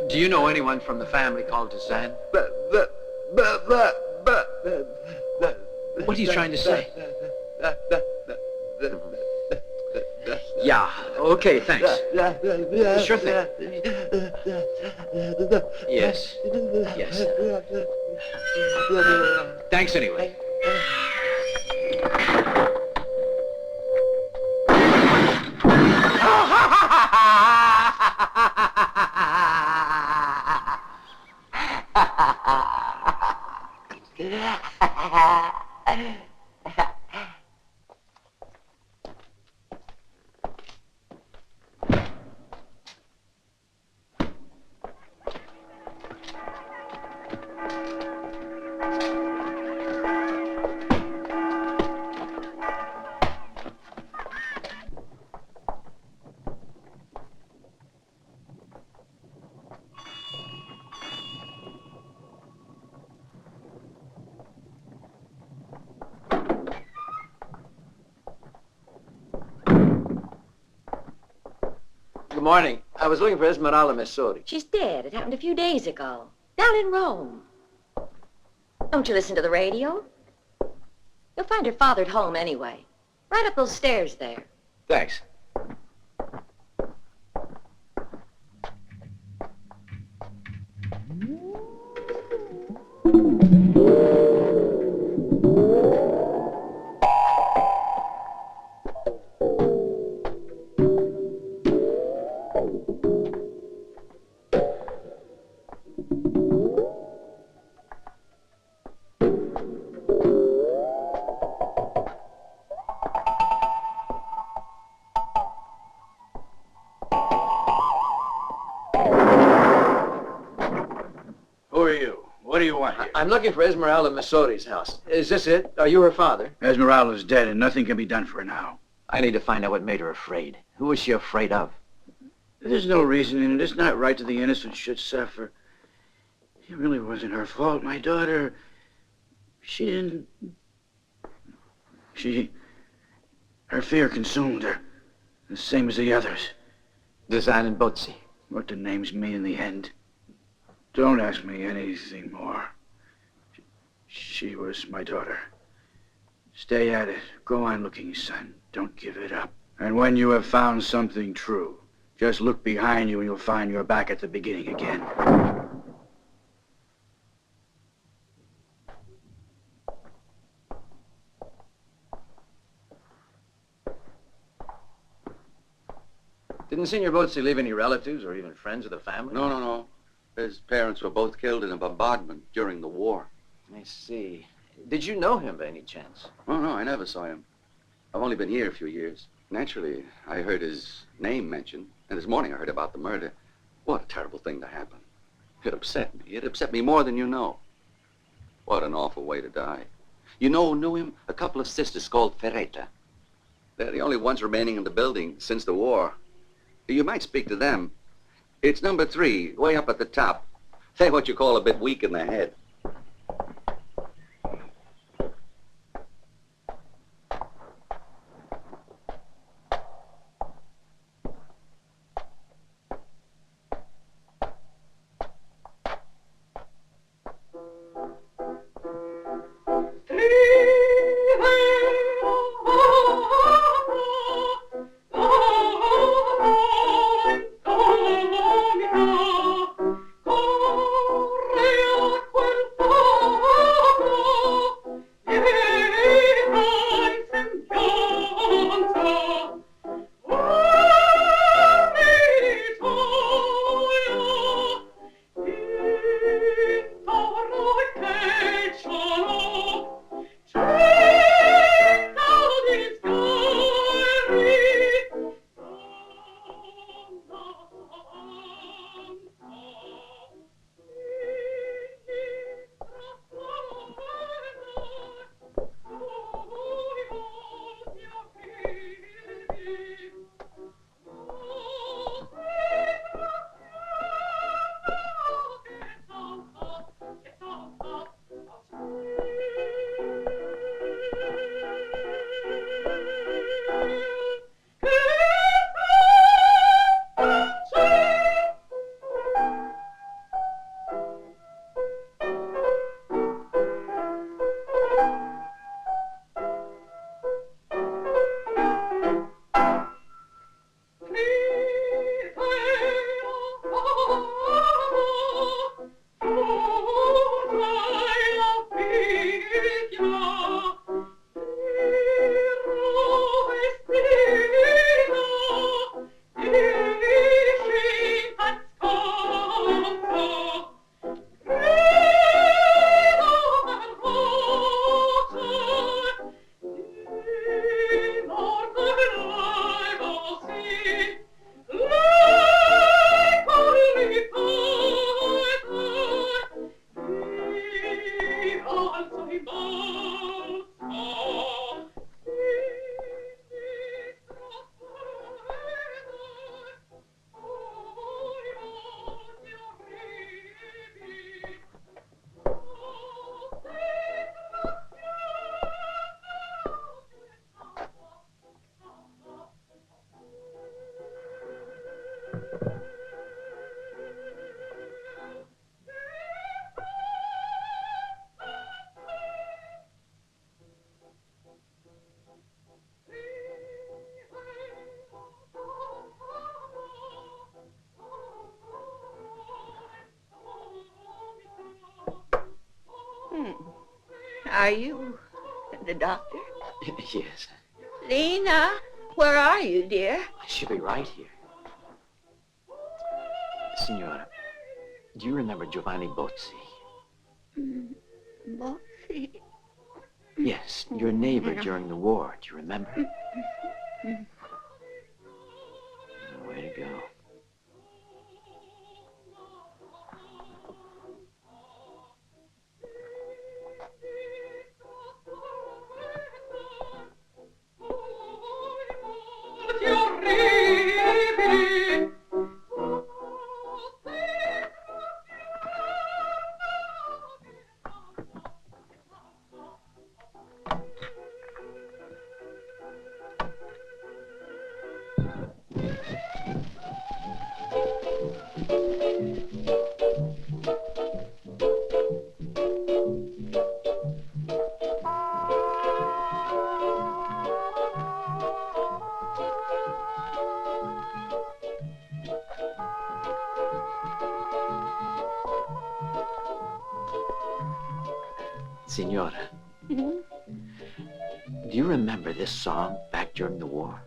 Do you know anyone from the family called Tazan? What are you trying to say? Yeah, okay, thanks. Sure thing. Yes, yes. Thanks anyway. Good morning. I was looking for Esmeralda Messori.
She's dead. It happened a few days ago. Down in Rome. Don't you listen to the radio? You'll find her father at home anyway. Right up those stairs there.
Thanks.
What do you want here?
I'm looking for Esmeralda Messori's house. Is this it? Are you her father?
Esmeralda's dead and nothing can be done for her now.
I need to find out what made her afraid. Who was she afraid of?
There's no reason in it. It's not right that the innocent should suffer. It really wasn't her fault. My daughter, she didn't... Her fear consumed her, the same as the others.
Design and Bozzi.
What the names mean in the end. Don't ask me anything more. She was my daughter. Stay at it. Go on looking, son. Don't give it up. And when you have found something true, just look behind you and you'll find you're back at the beginning again.
Didn't Signor Bozzi leave any relatives or even friends of the family?
No. His parents were both killed in a bombardment during the war.
I see. Did you know him by any chance?
Oh, no, I never saw him. I've only been here a few years. Naturally, I heard his name mentioned, and this morning I heard about the murder. What a terrible thing to happen. It upset me. It upset me more than you know. What an awful way to die. You know who knew him? A couple of sisters called Ferreta. They're the only ones remaining in the building since the war. You might speak to them. It's number 3, way up at the top. They're what you call a bit weak in the head.
Are you the doctor?
Yes.
Lena, where are you, dear?
I should be right here. Signora, do you remember Giovanni Bozzi?
Bozzi?
Yes, your neighbor during the war. Do you remember? Way to go. Signora,
Hmm?
do you remember this song back during the war?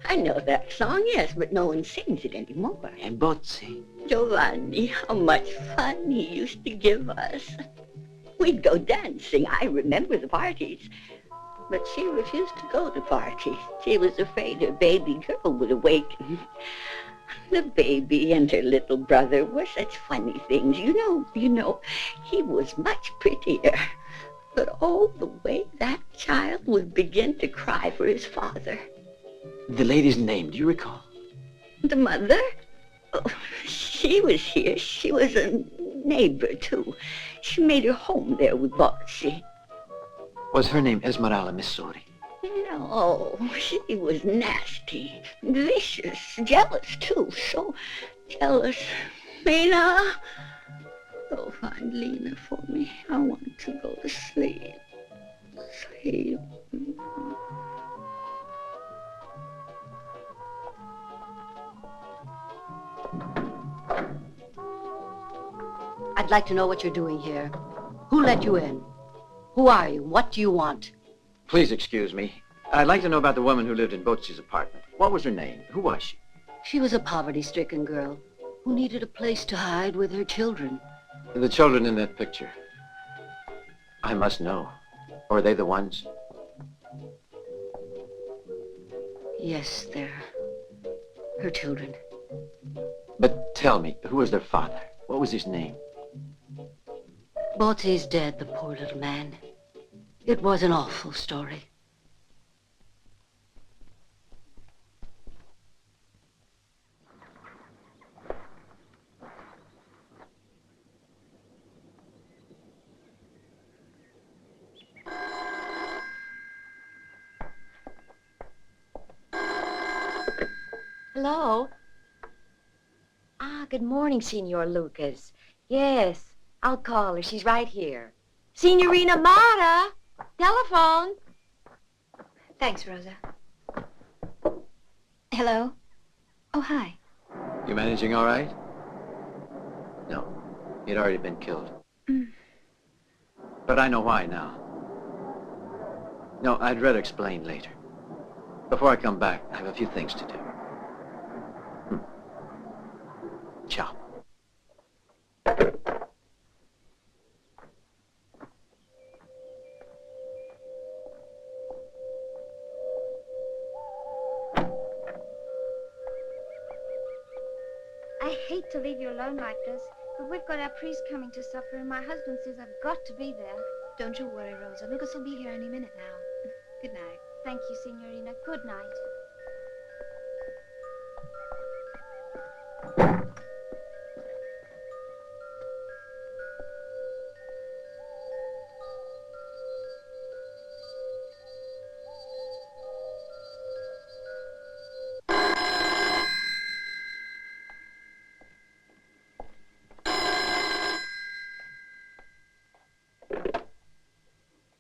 I know that song, yes, but no one sings it anymore.
And Bozzi.
Giovanni, how much fun he used to give us. We'd go dancing. I remember the parties. But she refused to go to parties. She was afraid her baby girl would awaken. The baby and her little brother were such funny things. You know, he was much prettier. But oh, the way that child would begin to cry for his father.
The lady's name, do you recall?
The mother? Oh, she was here. She was a neighbor, too. She made her home there with Bozzi.
Was her name Esmeralda Missori?
No, she was nasty, vicious, jealous, too. So jealous. Lena! Go find Lena for me. I want to go to sleep. Sleep.
I'd like to know what you're doing here. Who let you in? Who are you? What do you want?
Please excuse me. I'd like to know about the woman who lived in Bozzi's apartment. What was her name? Who was she?
She was a poverty-stricken girl who needed a place to hide with her children.
The children in that picture. I must know. Or are they the ones?
Yes, they're her children.
But tell me, who was their father? What was his name?
Bozzi's dead, the poor little man. It was an awful story.
Hello? Ah, good morning, Signor Lukas. Yes, I'll call her. She's right here. Signorina Mara! Telephone!
Thanks, Rosa. Hello? Oh, hi.
You managing all right? No, he'd already been killed.
Mm.
But I know why now. No, I'd rather explain later. Before I come back, I have a few things to do. Ciao.
I hate to leave you alone like this, but we've got our priest coming to supper, and my husband says I've got to be there.
Don't you worry, Rosa. Lukas will be here any minute now. Good night.
Thank you, Signorina. Good night.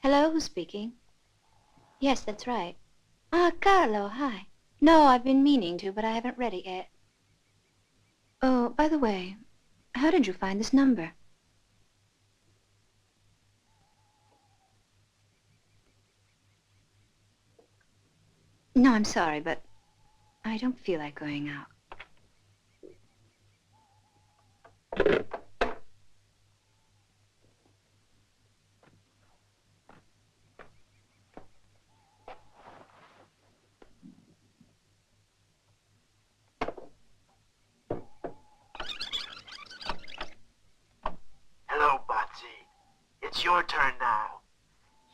Hello, who's speaking? Yes, that's right. Ah, Carlo, hi. No, I've been meaning to, but I haven't read it yet. Oh, by the way, how did you find this number? No, I'm sorry, but I don't feel like going out.
Hello, Bozzi. It's your turn now.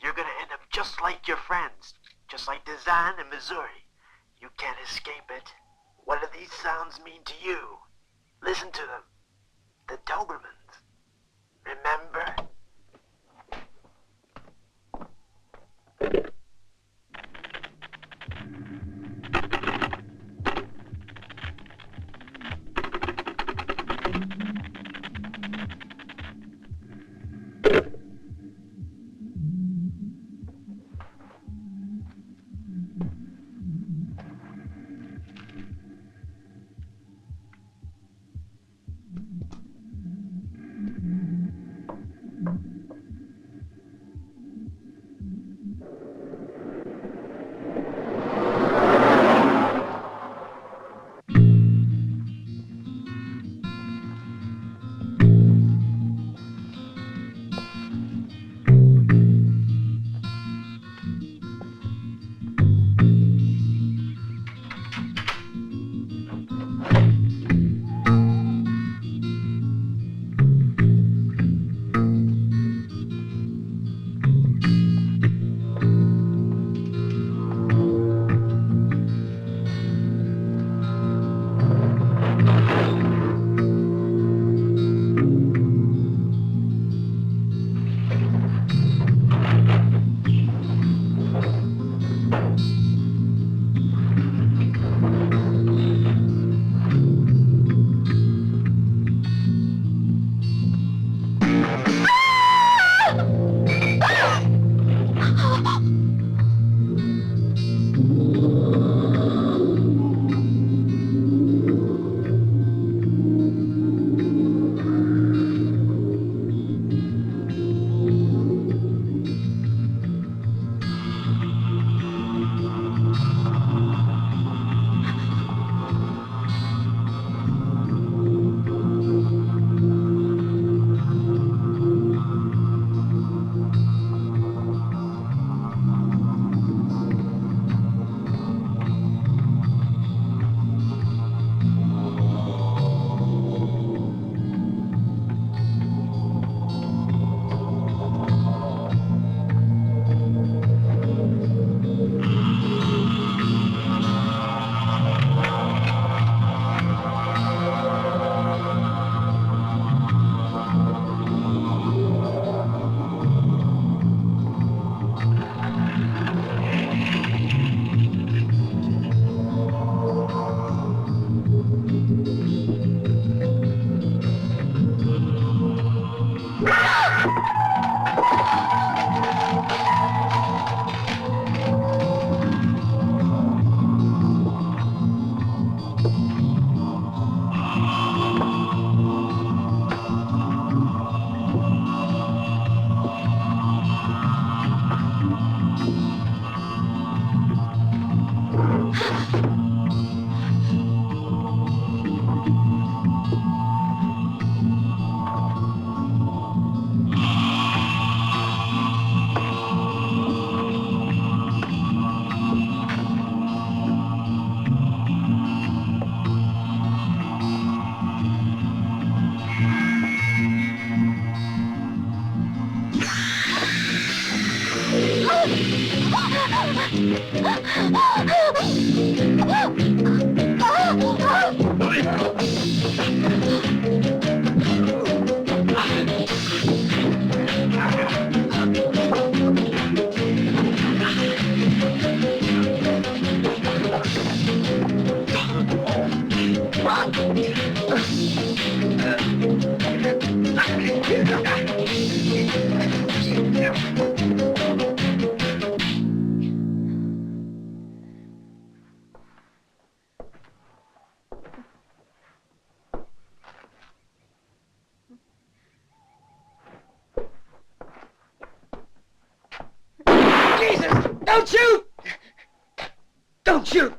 You're gonna end up just like your friends, just like Dazan and Missouri. You can't escape it. What do these sounds mean to you? Listen to them. The Dobermans. Remember?
Don't shoot! Don't shoot!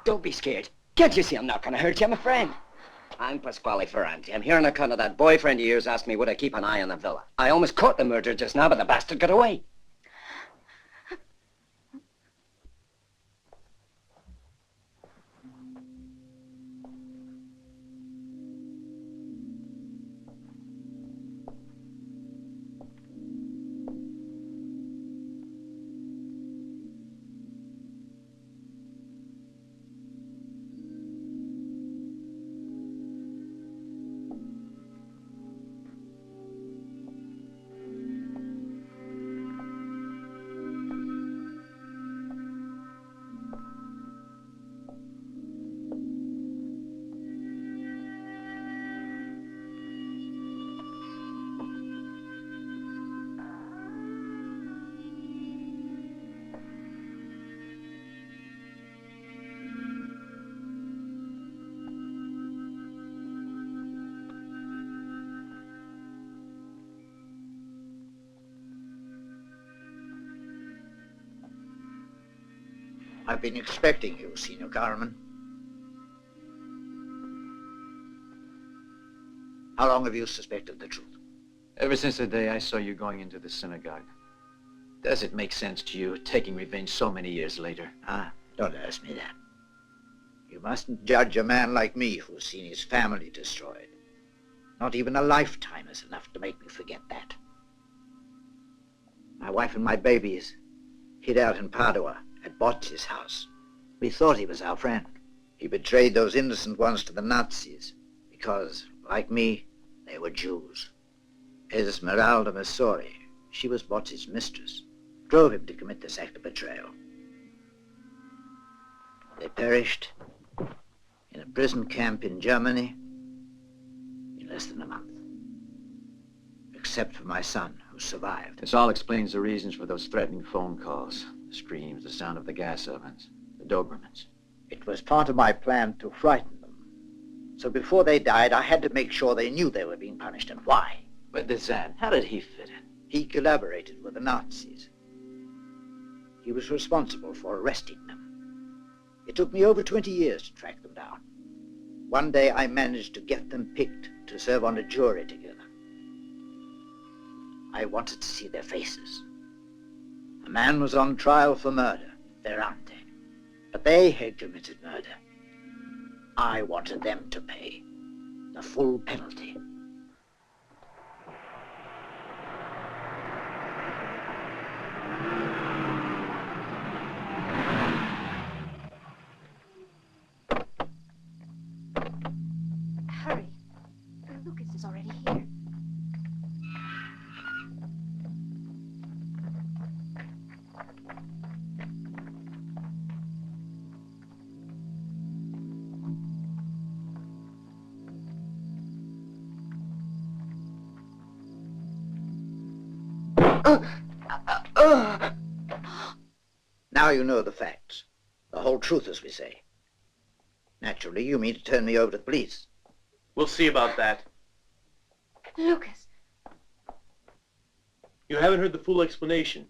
Don't be scared. Can't you see I'm not gonna hurt you? I'm a friend. I'm Pasquale Ferranti. I'm here on account of that boyfriend of yours asked me would I keep an eye on the villa. I almost caught the murderer just now, but the bastard got away.
I've been expecting you, Signor Carmen. How long have you suspected the truth?
Ever since the day I saw you going into the synagogue. Does it make sense to you, taking revenge so many years later?
Ah, don't ask me that. You mustn't judge a man like me who's seen his family destroyed. Not even a lifetime is enough to make me forget that. My wife and my babies hid out in Padua at Bocci's house. We thought he was our friend. He betrayed those innocent ones to the Nazis because, like me, they were Jews. Esmeralda Messori, she was Bocci's mistress, drove him to commit this act of betrayal. They perished in a prison camp in Germany in less than a month. Except for my son, who survived.
This all explains the reasons for those threatening phone calls. The screams, the sound of the gas ovens, the Dobermans.
It was part of my plan to frighten them. So before they died, I had to make sure they knew they were being punished and why.
But Dezan, how did he fit in?
He collaborated with the Nazis. He was responsible for arresting them. It took me over 20 years to track them down. One day I managed to get them picked to serve on a jury together. I wanted to see their faces. A man was on trial for murder, Ferrante, but they had committed murder. I wanted them to pay the full penalty.
Hurry. Lukas is already here.
Now you know the facts. The whole truth, as we say. Naturally, you mean to turn me over to the police.
We'll see about that.
Lukas.
You haven't heard the full explanation.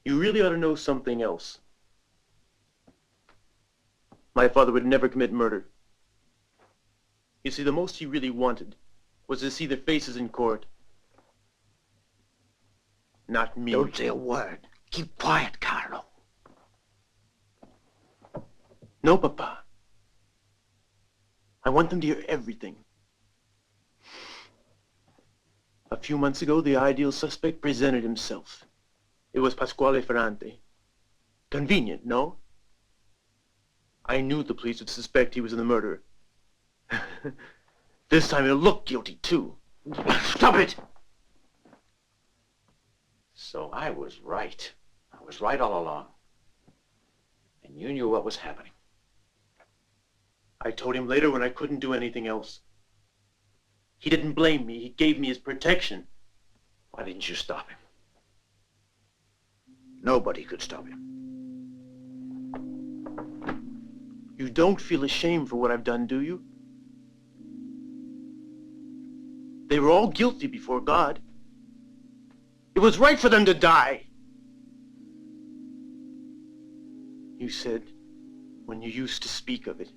You really ought to know something else. My father would never commit murder. You see, the most he really wanted was to see their faces in court. Not me.
Don't say a word. Keep quiet, Carlo.
No, Papa. I want them to hear everything. A few months ago, the ideal suspect presented himself. It was Pasquale Ferrante. Convenient, no? I knew the police would suspect he was in the murder. This time he'll look guilty, too.
Stop it! So I was right. I was right all along. And you knew what was happening.
I told him later when I couldn't do anything else. He didn't blame me. He gave me his protection.
Why didn't you stop him?
Nobody could stop him.
You don't feel ashamed for what I've done, do you? They were all guilty before God. It was right for them to die. You said, when you used to speak of it,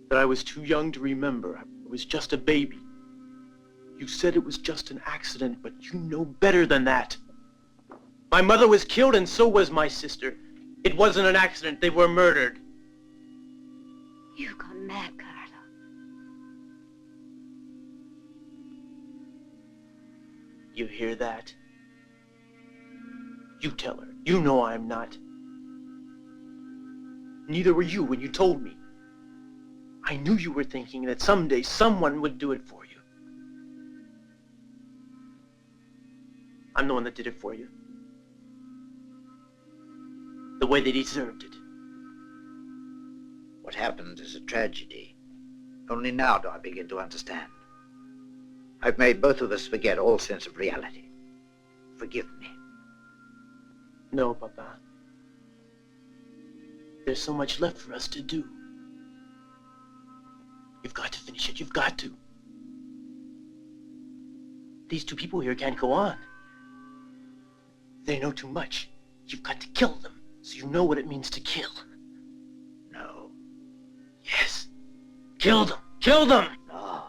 that I was too young to remember. I was just a baby. You said it was just an accident, but you know better than that. My mother was killed and so was my sister. It wasn't an accident. They were murdered.
You've gone mad, Carlo.
You hear that? You tell her. You know I'm not. Neither were you when you told me. I knew you were thinking that someday someone would do it for you. I'm the one that did it for you. The way they deserved it.
What happened is a tragedy. Only now do I begin to understand. I've made both of us forget all sense of reality. Forgive me.
No, Papa. There's so much left for us to do. You've got to finish it. You've got to. These two people here can't go on. They know too much. You've got to kill them, so you know what it means to kill.
No.
Yes. Kill them. Kill them!
No.